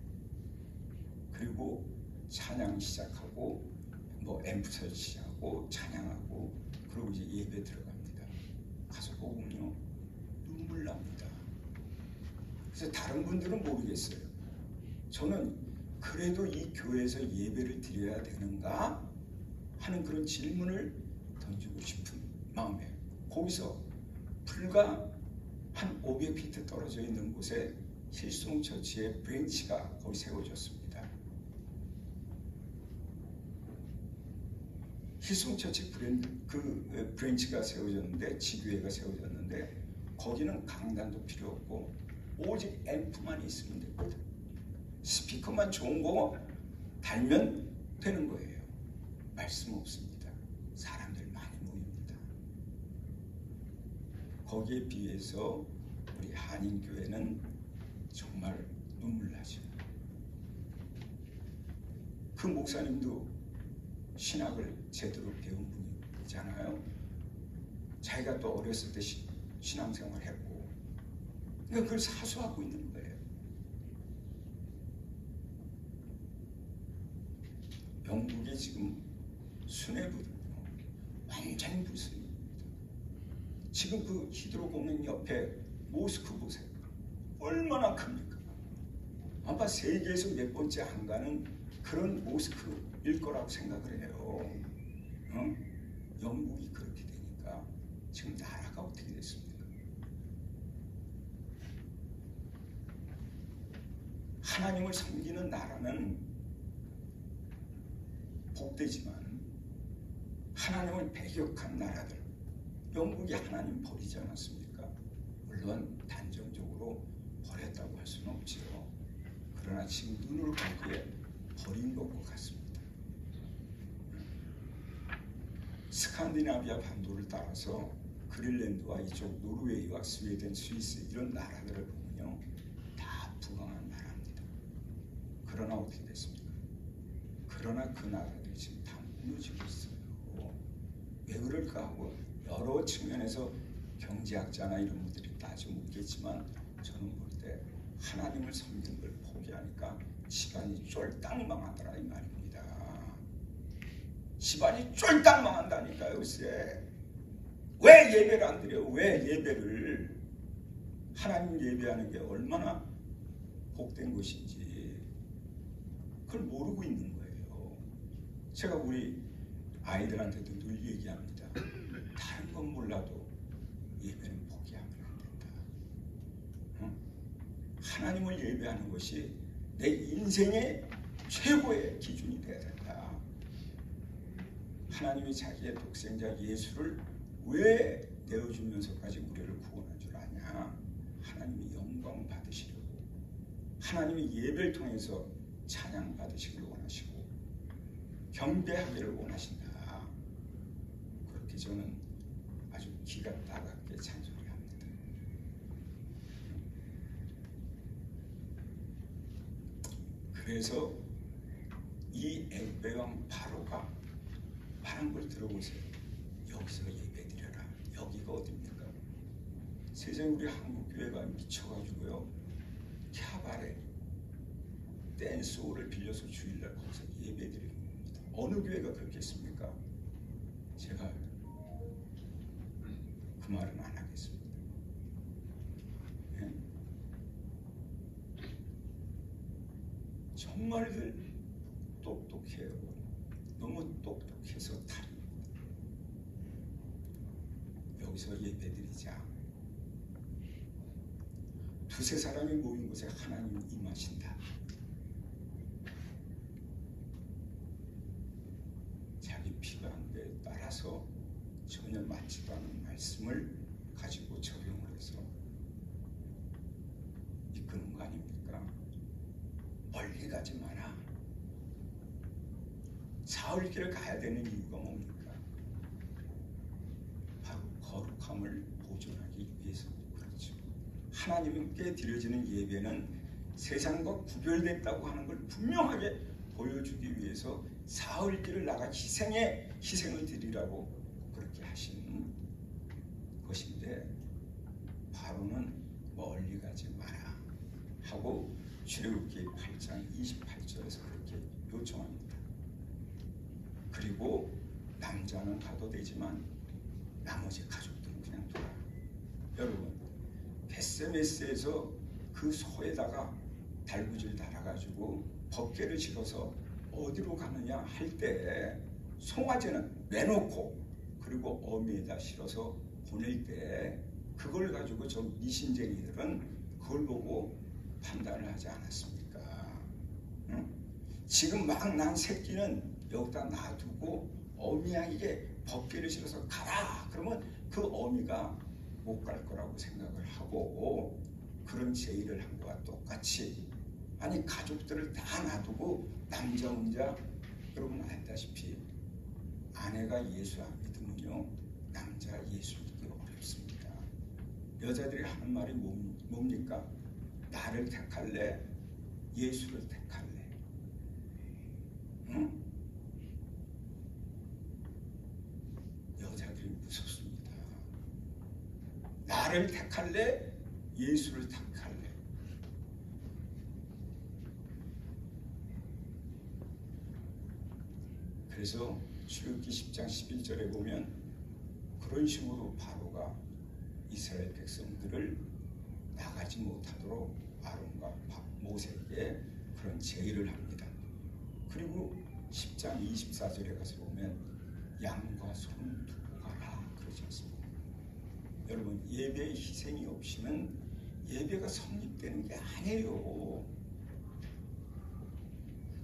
그리고 찬양 시작하고 뭐 앰프 설치하고 찬양하고 그리고 이제 예배 들어갑니다. 가서 보면요 눈물 납니다. 그래서 다른 분들은 모르겠어요. 저는 그래도 이 교회에서 예배를 드려야 되는가 하는 그런 질문을 던지고 싶은 마음에 거기서 불과 한 500피트 떨어져 있는 곳에 힐송처치의 브랜치가 거기 세워졌습니다. 힐송처치 브랜치가 세워졌는데 지교회가 세워졌는데 거기는 강단도 필요 없고 오직 앰프만 있으면 됩니다. 스피커만 좋은 거 달면 되는 거예요. 말씀 없습니다. 사람들 많이 모입니다. 거기에 비해서 우리 한인교회는 정말 눈물 나죠. 그 목사님도 신학을 제대로 배운 분이잖아요. 자기가 또 어렸을 때 신앙생활 했고 그러니까 그걸 사수하고 있는 거예요. 영국이 지금 수뇌부는요 완전히 불순입니다. 지금 그 히드로 공항 옆에 모스크 보세요. 얼마나 큽니까? 아마 세계에서 몇 번째 안 가는 그런 모스크일 거라고 생각을 해요. 영국이 그렇게 되니까 지금 나라가 어떻게 됐습니까? 하나님을 섬기는 나라는 복되지만 하나님을 배격한 나라들, 영국이 하나님 버리지 않았습니까? 물론 단정적으로 버렸다고 할 수는 없지요. 그러나 지금 눈으로 보기에 버린 것과 같습니다. 스칸디나비아 반도를 따라서 그린란드와 이쪽 노르웨이와 스웨덴, 스위스 이런 나라들을 보면요 다 부강한 나라입니다. 그러나 어떻게 됐습니까? 그러나 그 나라들이 지금 다 무너지고 있어요. 왜 그럴까 하고 여러 측면에서 경제학자나 이런 분들이 따지고 묻겠지만 저는 볼 때 하나님을 섬기는 걸 포기하니까 집안이 쫄딱 망하더라 이 말입니다. 집안이 쫄딱 망한다니까요. 요새 왜 예배를 안 드려요? 왜 예배를 하나님 예배하는 게 얼마나 복된 것인지 그걸 모르고 있는 거예요. 제가 우리 아이들한테도 늘 얘기합니다. 다른 건 몰라도 예배는 포기하면 안 된다. 하나님을 예배하는 것이 내 인생의 최고의 기준이 되어야 된다. 하나님이 자기의 독생자 예수를 왜 내어주면서까지 우리를 구원한 줄 아냐? 하나님이 영광 받으시려고, 하나님이 예배를 통해서 찬양 받으시길 원하시고 경배하기를 원하신다. 그렇게 저는 아주 기가 따갑게 찬송합니다. 그래서 이 에베왕 바로가 말한 걸 들어보세요. 여기서 예배드려라. 여기가 어딥니까? 세상에 우리 한국교회가 미쳐가지고요. 캬바레, 댄스홀을 빌려서 주일날 거기서 예배드리는 겁니다. 어느 교회가 그렇겠습니까? 제가 그 말은 안 하겠습니다. 네? 정말들 똑똑해요. 너무 똑똑해서 탈입니다. 여기서 예배드리자. 두세 사람이 모인 곳에 하나님이 임하신다. 자기 필요한데 따라서 전혀 맞지도 않은 말씀을 가지고 적용을 해서 이끄는 거 아닙니까? 멀리 가지 마라. 사흘길을 가야 되는 이유가 뭡니까? 바로 거룩함을 보존하기 위해서 그렇죠. 하나님께 드려지는 예배는 세상과 구별됐다고 하는 걸 분명하게 보여주기 위해서 사흘길을 나가 희생을 드리라고 그렇게 하신 것인데 바로는 멀리 가지 마라 하고 출애굽기 8장 28절에서 그렇게 요청합니다. 그리고 남자는 가도 되지만 나머지 가족들은 그냥 돌아. 여러분, 벳세메스에서 그 소에다가 달구지를 달아가지고 법궤를 실어서 어디로 가느냐 할 때 송아지는 내놓고 그리고 어미에다 실어서 보낼 때 그걸 가지고 저 미신쟁이들은 그걸 보고 판단을 하지 않았습니까? 응? 지금 막 난 새끼는 여기다 놔두고 어미에게 법궤를 실어서 가라. 그러면 그 어미가 못 갈 거라고 생각을 하고 그런 제의를 한 거와 똑같이 아니 가족들을 다 놔두고 남자 혼자 여러분 알다시피 아내가 예수 안 믿으면요 남자 예수 믿기 어렵습니다. 여자들이 하는 말이 뭡니까? 나를 택할래? 예수를 택할래? 응? 여자들이 무섭습니다. 나를 택할래? 예수를 택할래? 그래서 출애굽기 10장 11절에 보면 그런 식으로 바로가 이스라엘 백성들을 나가지 못하도록 아론과 모세에게 그런 제의를 합니다. 그리고 10장 24절에 가서 보면 양과 소는 두고 가라 그러지 않습니까? 여러분, 예배의 희생이 없이는 예배가 성립되는 게 아니에요.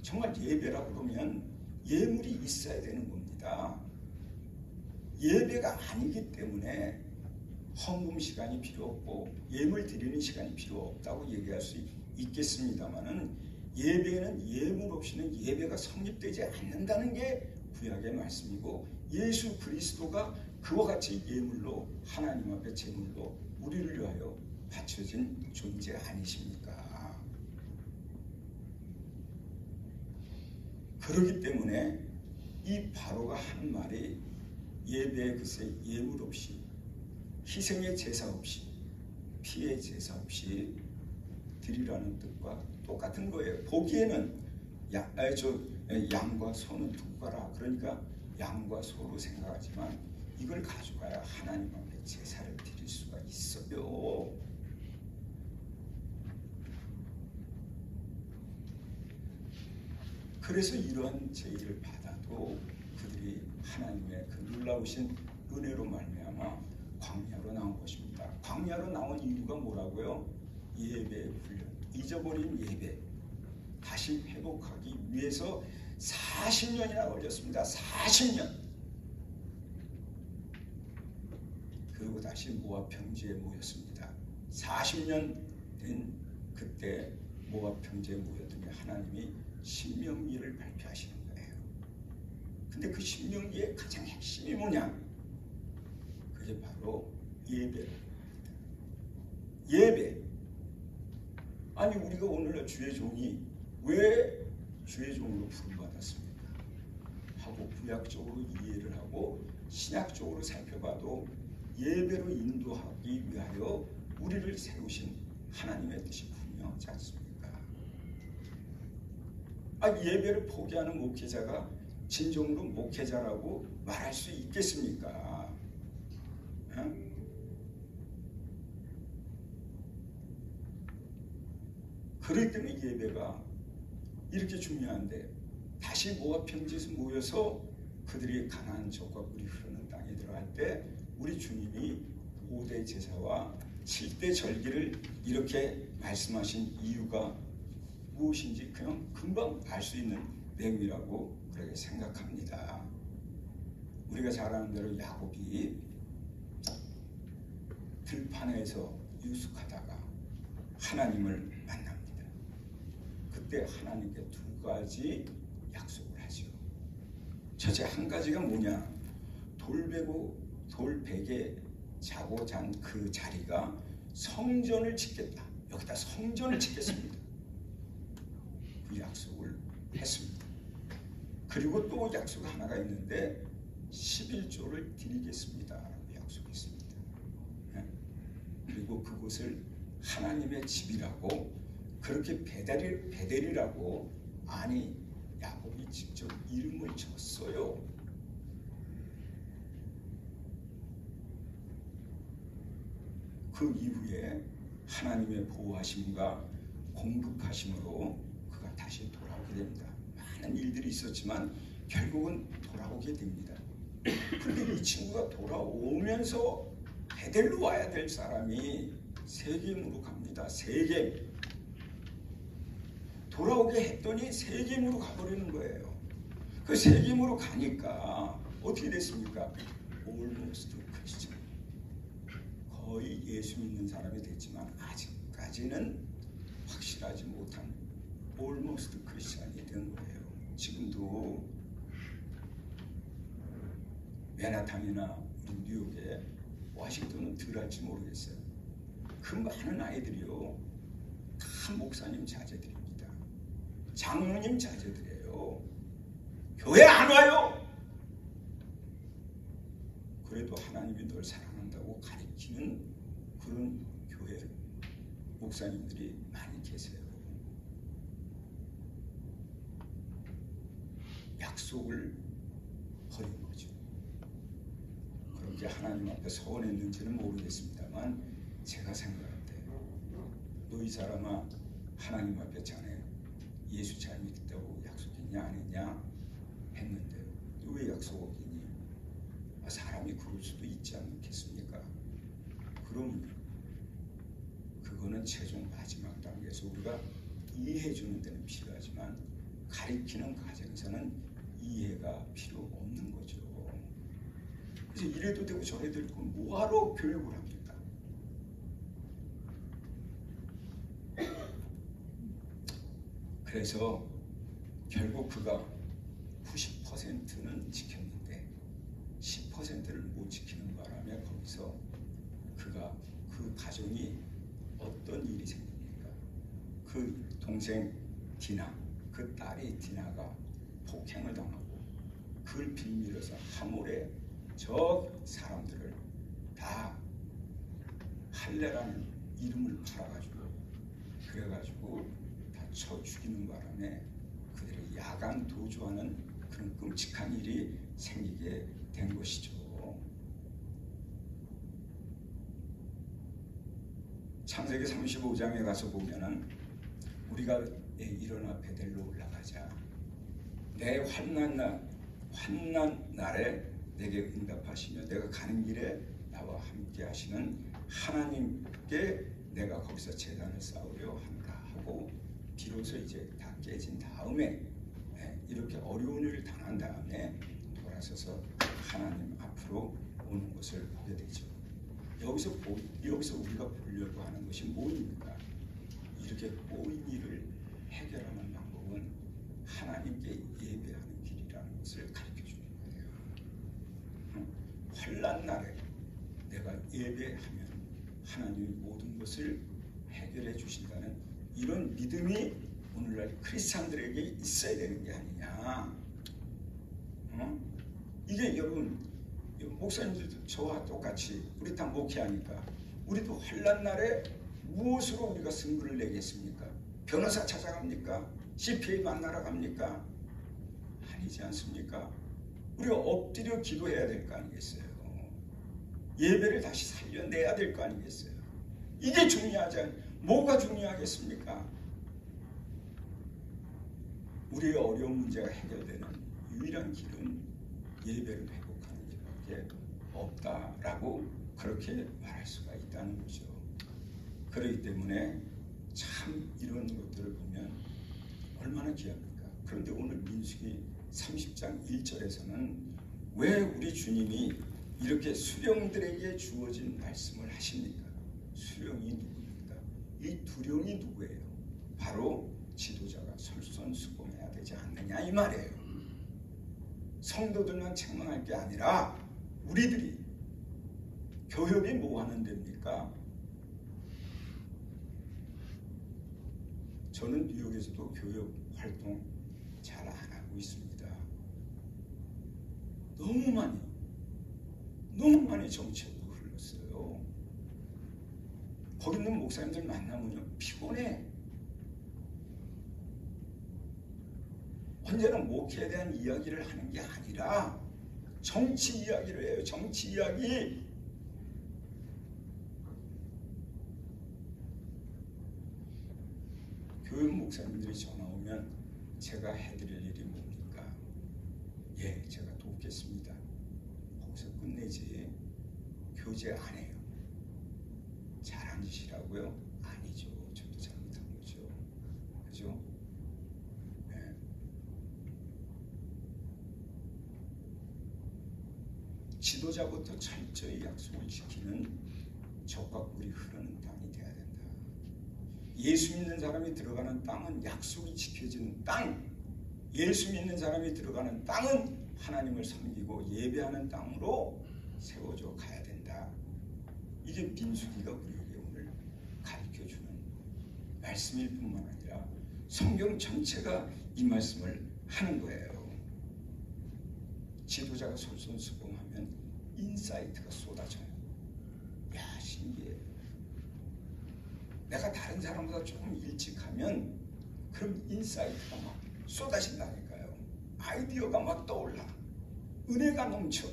정말 예배라고 그러면 예물이 있어야 되는 겁니다. 예배가 아니기 때문에 헌금 시간이 필요 없고 예물 드리는 시간이 필요 없다고 얘기할 수 있겠습니다만은 예배는 예물 없이는 예배가 성립되지 않는다는 게 구약의 말씀이고 예수 그리스도가 그와 같이 예물로 하나님 앞에 제물로 우리를 위하여 바쳐진 존재 아니십니까? 그렇기 때문에 이 바로가 하는 말이 예배의 글쎄 예물 없이 희생의 제사 없이 피의 제사 없이 드리라는 뜻과 똑같은 거예요. 보기에는 양과 소는 두고 가라. 그러니까 양과 소로 생각하지만 이걸 가져가야 하나님 앞에 제사를 드릴 수가 있어요. 그래서 이러한 제의를 받아도 그들이 하나님의 그 놀라우신 은혜로 말미암아 광야로 나온 것입니다. 광야로 나온 이유가 뭐라고요? 예배 훈련, 잊어버린 예배 다시 회복하기 위해서 40년이나 걸렸습니다. 40년. 그리고 다시 모압 평지에 모였습니다. 40년 된 그때 모압 평지에 모였더니 하나님이 신명기를 발표하시는 거예요. 근데 그 신명기의 가장 핵심이 뭐냐? 그게 바로 예배입니다. 예배. 아니 우리가 오늘날 주의 종이 왜 주의 종으로 부름받았습니까? 하고 구약적으로 이해를 하고 신약적으로 살펴봐도 예배로 인도하기 위하여 우리를 세우신 하나님의 뜻이 분명하지 않습니까? 예배를 포기하는 목회자가 진정으로 목회자라고 말할 수 있겠습니까? 그렇기 때문에 예배가 이렇게 중요한데 다시 모압 평지에서 모여서 그들이 가나안 젖과 꿀이 흐르는 땅에 들어갈 때 우리 주님이 5대 제사와 7대 절기를 이렇게 말씀하신 이유가 무엇인지 그냥 금방 알 수 있는 내용이라고 그렇게 생각합니다. 우리가 잘 아는 대로 야곱이 들판에서 유숙하다가 하나님을 만납니다. 그때 하나님께 두 가지 약속을 하죠. 첫째 한 가지가 뭐냐? 돌베개 자고 잔 그 자리가 성전을 짓겠다. 여기다 성전을 짓겠습니다. 그 약속을 했습니다. 그리고 또 약속 하나가 있는데 11조를 드리겠습니다. 라고 약속했습니다. 그리고 그곳을 하나님의 집이라고 그렇게 베델이라고 아니 야곱이 직접 이름을 줬어요. 그 이후에 하나님의 보호하심과 공급하심으로 그가 다시 돌아오게 됩니다. 많은 일들이 있었지만 결국은 돌아오게 됩니다. 그런데 이 친구가 돌아오면서 베델로 와야 될 사람이 세겜으로 갑니다. 세겜. 돌아오게 했더니 세겜으로 가버리는 거예요. 그 세겜으로 가니까 어떻게 됐습니까? Almost Christian. 거의 예수 믿는 사람이 됐지만 아직까지는 확실하지 못한 Almost Christian이 된 거예요. 지금도 맨하탄이나 뉴욕에 워싱턴은 덜할지 모르겠어요. 그 많은 아이들이요 다 목사님 자제들입니다. 장로님 자제들이에요. 교회 안 와요. 그래도 하나님이 널 사랑한다고 가르치는 그런 교회 목사님들이 많이 계세요. 약속을 버린 거죠. 그렇게 하나님 앞에 서원했는지는 모르겠습니다만 제가 생각할 때 너 이 사람아 하나님 앞에 자네 예수 잘 믿겠다고 약속했냐 안 했냐 했는데 너 왜 약속 어기니? 사람이 그럴 수도 있지 않겠습니까? 그럼 그거는 최종 마지막 단계에서 우리가 이해해 주는 데는 필요하지만 가르치는 과정에서는 이해가 필요 없는 거죠. 그래서 이래도 되고 저래도 되고 뭐하러 교육을 합니까? 그래서 결국 그가 90%는 지켰는데 10%를 못 지키는 바람에 거기서 그가 그 가정이 어떤 일이 생깁니까? 그 동생 디나, 그 딸이 디나가 폭행을 당하고 그걸 빌밀어서 하몰에 저 사람들을 다 할례라는 이름을 팔아가지고 그래가지고 다 쳐 죽이는 바람에 그들이 야간 도주하는 그런 끔찍한 일이 생기게 된 것이죠. 창세기 35장에 가서 보면은 우리가 일어나 베델로 올라가자. 내 환난 날에 내게 응답하시며 내가 가는 길에 나와 함께 하시는 하나님께 내가 거기서 제단을 쌓으려 한다 하고 비로소 이제 다 깨진 다음에 이렇게 어려운 일을 당한 다음에 돌아서서 하나님 앞으로 오는 것을 보게 되죠. 여기서 우리가 보려고 하는 것이 뭐입니까? 이렇게 꼬인 일을 해결하는 방법은 하나님께 예배하는 길이라는 것을 가르쳐 주는 거예요. 환난 날에 내가 예배하면 하나님이 모든 것을 해결해 주신다는 이런 믿음이 오늘날 크리스찬들에게 있어야 되는 게 아니냐. 이게 여러분 목사님들도 저와 똑같이 우리 다 목회하니까 우리도 환난 날에 무엇으로 우리가 승부를 내겠습니까? 변호사 찾아갑니까? CPA 만나러 갑니까? 아니지 않습니까? 우리가 엎드려 기도해야 될 거 아니겠어요? 예배를 다시 살려내야 될 거 아니겠어요? 이게 중요하지 않아요? 뭐가 중요하겠습니까? 우리의 어려운 문제가 해결되는 유일한 길은 예배를 회복하는 길밖에 없다라고 그렇게 말할 수가 있다는 거죠. 그렇기 때문에 참 이런 것들을 보면 얼마나 귀합니까? 그런데 오늘 민수기 30장 1절에서는 왜 우리 주님이 이렇게 수령들에게 주어진 말씀을 하십니까? 수령이 누구입니까? 이 두령이 누구예요? 바로 지도자가 솔선수범해야 되지 않느냐 이 말이에요. 성도들만 책망할 게 아니라 우리들이 교협이 뭐 하는 데입니까? 저는 뉴욕에서도 교협 활동 잘 안 하고 있습니다. 너무 많이 정치적으로 흘렀어요. 거기 있는 목사님들 만나면 피곤해. 언제나 목회에 대한 이야기를 하는 게 아니라 정치 이야기를 해요. 정치 이야기. 목사님들이 전화 오면 제가 해드릴 일이 뭡니까? 예, 제가 돕겠습니다. 거기서 끝내지 교제 안 해요. 잘한 짓이라고요? 아니죠. 저도 잘못한 거죠. 그죠? 네. 지도자부터 철저히 약속을 지키는 적과 꿀이 흐르는 땅이 돼야 된다. 예수 믿는 사람이 들어가는 땅은 약속이 지켜지는 땅. 예수 믿는 사람이 들어가는 땅은 하나님을 섬기고 예배하는 땅으로 세워져 가야 된다. 이게 민수기가 우리에게 오늘 가르쳐주는 말씀일 뿐만 아니라 성경 전체가 이 말씀을 하는 거예요. 지도자가 솔선수범하면 인사이트가 쏟아져요. 야, 신기해. 내가 다른 사람보다 조금 일찍 하면 그럼 인사이트가 막 쏟아진다니까요. 아이디어가 막 떠올라. 은혜가 넘쳐.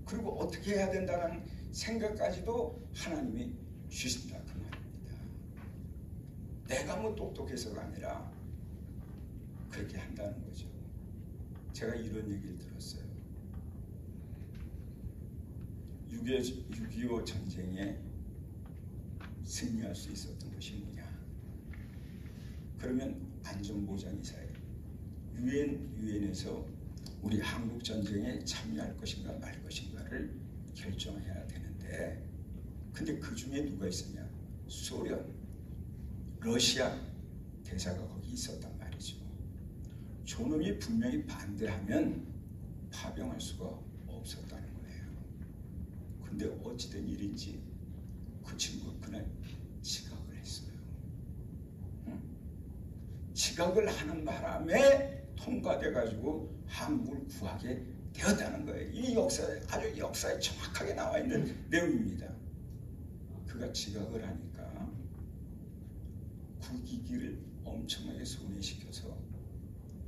그리고 어떻게 해야 된다는 생각까지도 하나님이 주신다 그 말입니다. 내가 뭐 똑똑해서가 아니라 그렇게 한다는 거죠. 제가 이런 얘기를 들었어요. 6.25 전쟁에 승리할 수 있었던 것이 뭐냐? 그러면 안전보장이사회 유엔에서 우리 한국 전쟁에 참여할 것인가 말 것인가를 결정해야 되는데, 근데 그 중에 누가 있었냐? 소련, 러시아 대사가 거기 있었단 말이죠. 저놈이 분명히 반대하면 파병할 수가 없었다는 거예요. 근데 어찌된 일인지 그 친구가 그날 지각을 했어요. 응? 지각을 하는 바람에 통과돼가지고 한국을 구하게 되었다는 거예요. 이 역사에 아주 역사에 정확하게 나와 있는 내용입니다. 그가 지각을 하니까 국익을 엄청나게 손해시켜서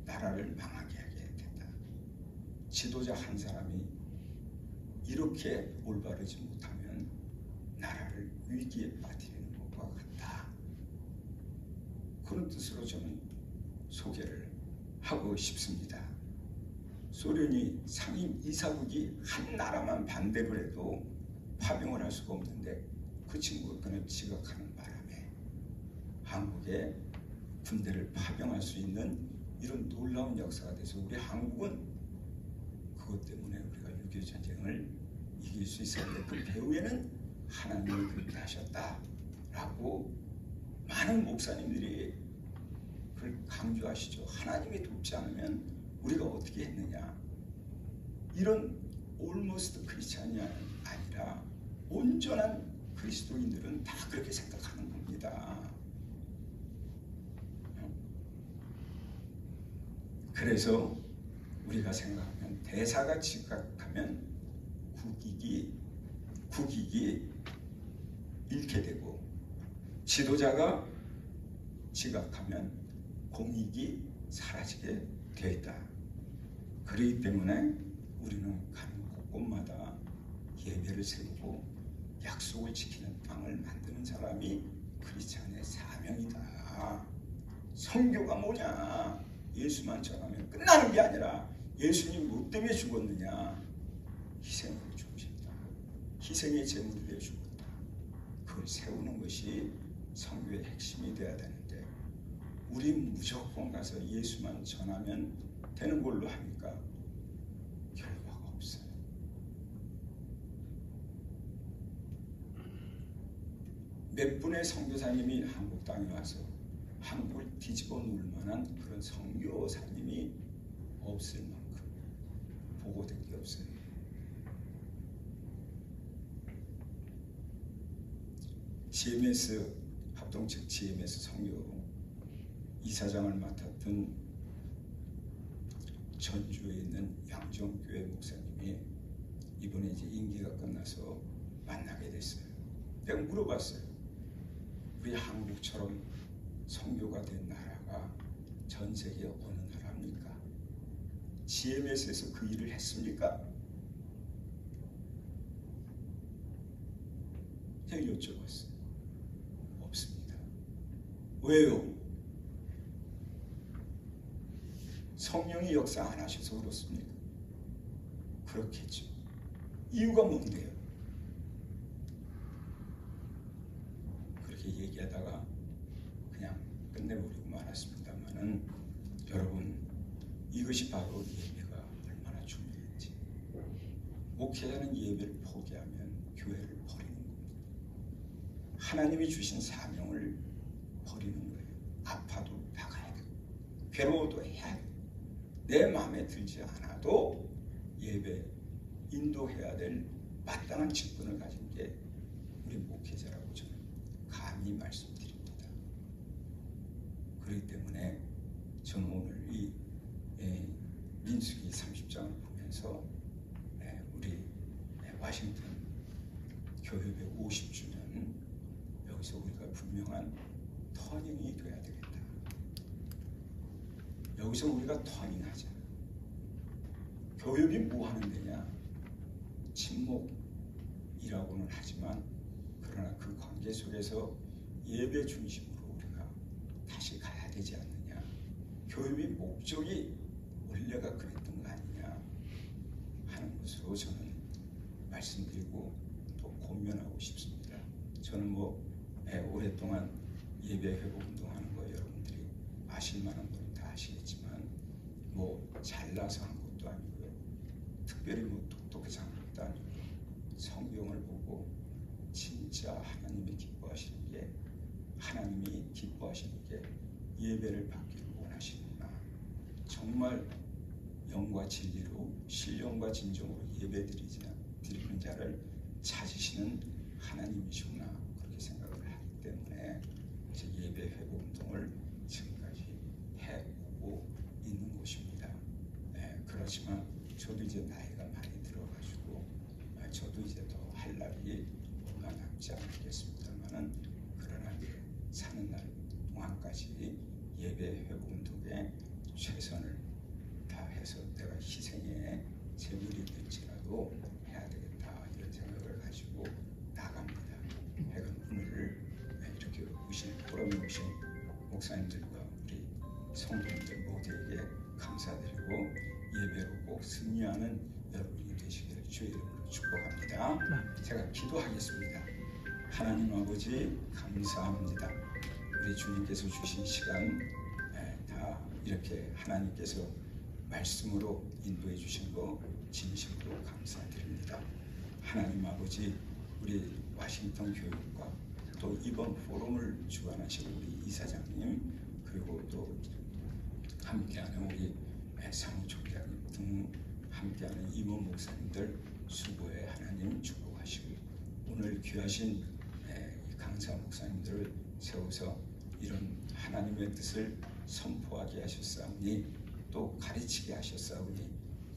나라를 망하게 하게 됐다. 지도자 한 사람이 이렇게 올바르지 못하면 나라를 위기에 빠뜨리는 것과 같다. 그런 뜻으로 저는 소개를 하고 싶습니다. 소련이 상임 이사국이 한 나라만 반대를 해도 파병을 할 수가 없는데 그 친구가 그날 지각하는 바람에 한국에 군대를 파병할 수 있는 이런 놀라운 역사가 돼서 우리 한국은 그것 때문에 우리가 6.25 전쟁을 이길 수 있었는데 그 배후에는 하나님이 그렇게 하셨다라고 많은 목사님들이 그걸 강조하시죠. 하나님이 돕지 않으면 우리가 어떻게 했느냐. 이런 올모스트 크리스찬이 아니라 온전한 그리스도인들은 다 그렇게 생각하는 겁니다. 그래서 우리가 생각하면 대사가 지각하면 국익이 잃게 되고 지도자가 지각하면 공익이 사라지게 되어 있다. 그렇기 때문에 우리는 가는 곳곳마다 예배를 세우고 약속을 지키는 땅을 만드는 사람이 크리스찬의 사명이다. 선교가 뭐냐? 예수만 전하면 끝나는 게 아니라 예수님 뭐 때문에 죽었느냐? 희생으로 죽으셨다. 희생의 제물이 되어 죽었다. 그걸 세우는 것이 선교의 핵심이 되어야 되는데 우린 무조건 가서 예수만 전하면 되는 걸로 하니까 결과가 없어요. 몇 분의 선교사님이 한국 땅에 와서 한국을 뒤집어 놓을 만한 그런 선교사님이 없을 만큼 보고된 게 없어요. GMS 합동측 GMS 선교 이사장을 맡았던 전주에 있는 양정교회 목사님이 이번에 이제 임기가 끝나서 만나게 됐어요. 내가 물어봤어요. 우리 한국처럼 선교가 된 나라가 전 세계 어느 나라입니까? GMS에서 그 일을 했습니까? 제가 여쭤봤어요. 없습니다. 왜요? 성령이 역사 안 하셔서 그렇습니까? 그렇겠죠. 이유가 뭔데요? 그렇게 얘기하다가 그냥 끝내버리고 말았습니다만은, 여러분, 이것이 바로 예배가 얼마나 중요한지. 목회자는 예배를 포기하면 교회를 버리는 겁니다. 하나님이 주신 사명을 버리는 거예요. 아파도 나가야 되고, 괴로워도 해야 돼요. 내 마음에 들지 않아도 예배 인도해야 될 마땅한 직분을 가진 게 우리 목회자라고 저는 감히 말씀드립니다. 그렇기 때문에 저는 오늘 이 민수기 30장을 보면서 우리 워싱턴 교회의 50주년, 여기서 우리가 분명한 터닝이 돼야 되겠다. 여기서 우리가 터닝하자. 교육이 뭐 하는 데냐? 침묵이라고는 하지만, 그러나 그 관계 속에서 예배 중심으로 우리가 다시 가야 되지 않느냐. 교육의 목적이 원래가 그랬던 거 아니냐 하는 것으로 저는 말씀드리고 또 고면하고 싶습니다. 저는 오랫동안 예배 회복 운동하는 거 여러분들이 아실 만한 분은 다 아시겠지만, 잘나서 한 것도 아니고요, 특별히 똑똑해서 한 것도 아니고, 성경을 보고 진짜 하나님이 기뻐하시는 게, 예배를 받기를 원하시는구나, 정말 영과 진리로 신령과 진정으로 예배드리는 자를 찾으시는 하나님이시구나, 그렇게 생각을 하기 때문에 제 예배 회복 운동을 지금까지 해오고 있는 것입니다. 그렇지만 저도 이제 나이가 많이 들어가지고 저도 이제 더 할 날이 얼마 남지 않겠습니다만은, 그러나 이제 사는 날 동안까지 예배 회복 운동에 최선을 다해서 내가 희생의 제물이 될지라도 해야 되겠다, 이런 생각을 가지고 나갑니다. 하여간 오늘 이렇게 보람이 오신 목사님들과 우리 성도님들 모두에게 감사드리고, 예배로 꼭 승리하는 여러분이 되시기를 주의 이름으로 축복합니다. 제가 기도하겠습니다. 하나님 아버지, 감사합니다. 우리 주님께서 주신 시간 다 이렇게 하나님께서 말씀으로 인도해 주신 거 진심으로 감사드립니다. 하나님 아버지, 우리 워싱턴 교육과 또 이번 포럼을 주관하신 우리 이사장님, 그리고 또 함께하는 우리 사무총장님 등 함께하는 임원 목사님들 수고에 하나님 축복하시고, 오늘 귀하신 강사 목사님들을 세워서 이런 하나님의 뜻을 선포하게 하셨사오니, 또 가르치게 하셨사오니,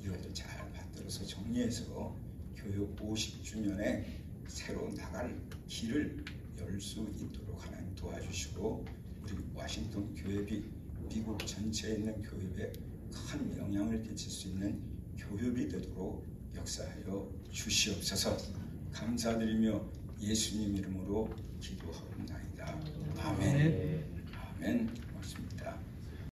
이것을 잘 받들어서 정리해서 교육 50주년에 새로 나갈 길을 열 수 있도록 하나님 도와주시고, 우리 워싱턴 교회비, 미국 전체에 있는 교회에 큰 영향을 끼칠 수 있는 교회비 되도록 역사하여 주시옵소서. 감사드리며 예수님 이름으로 기도하옵나이다. 아멘. 아멘.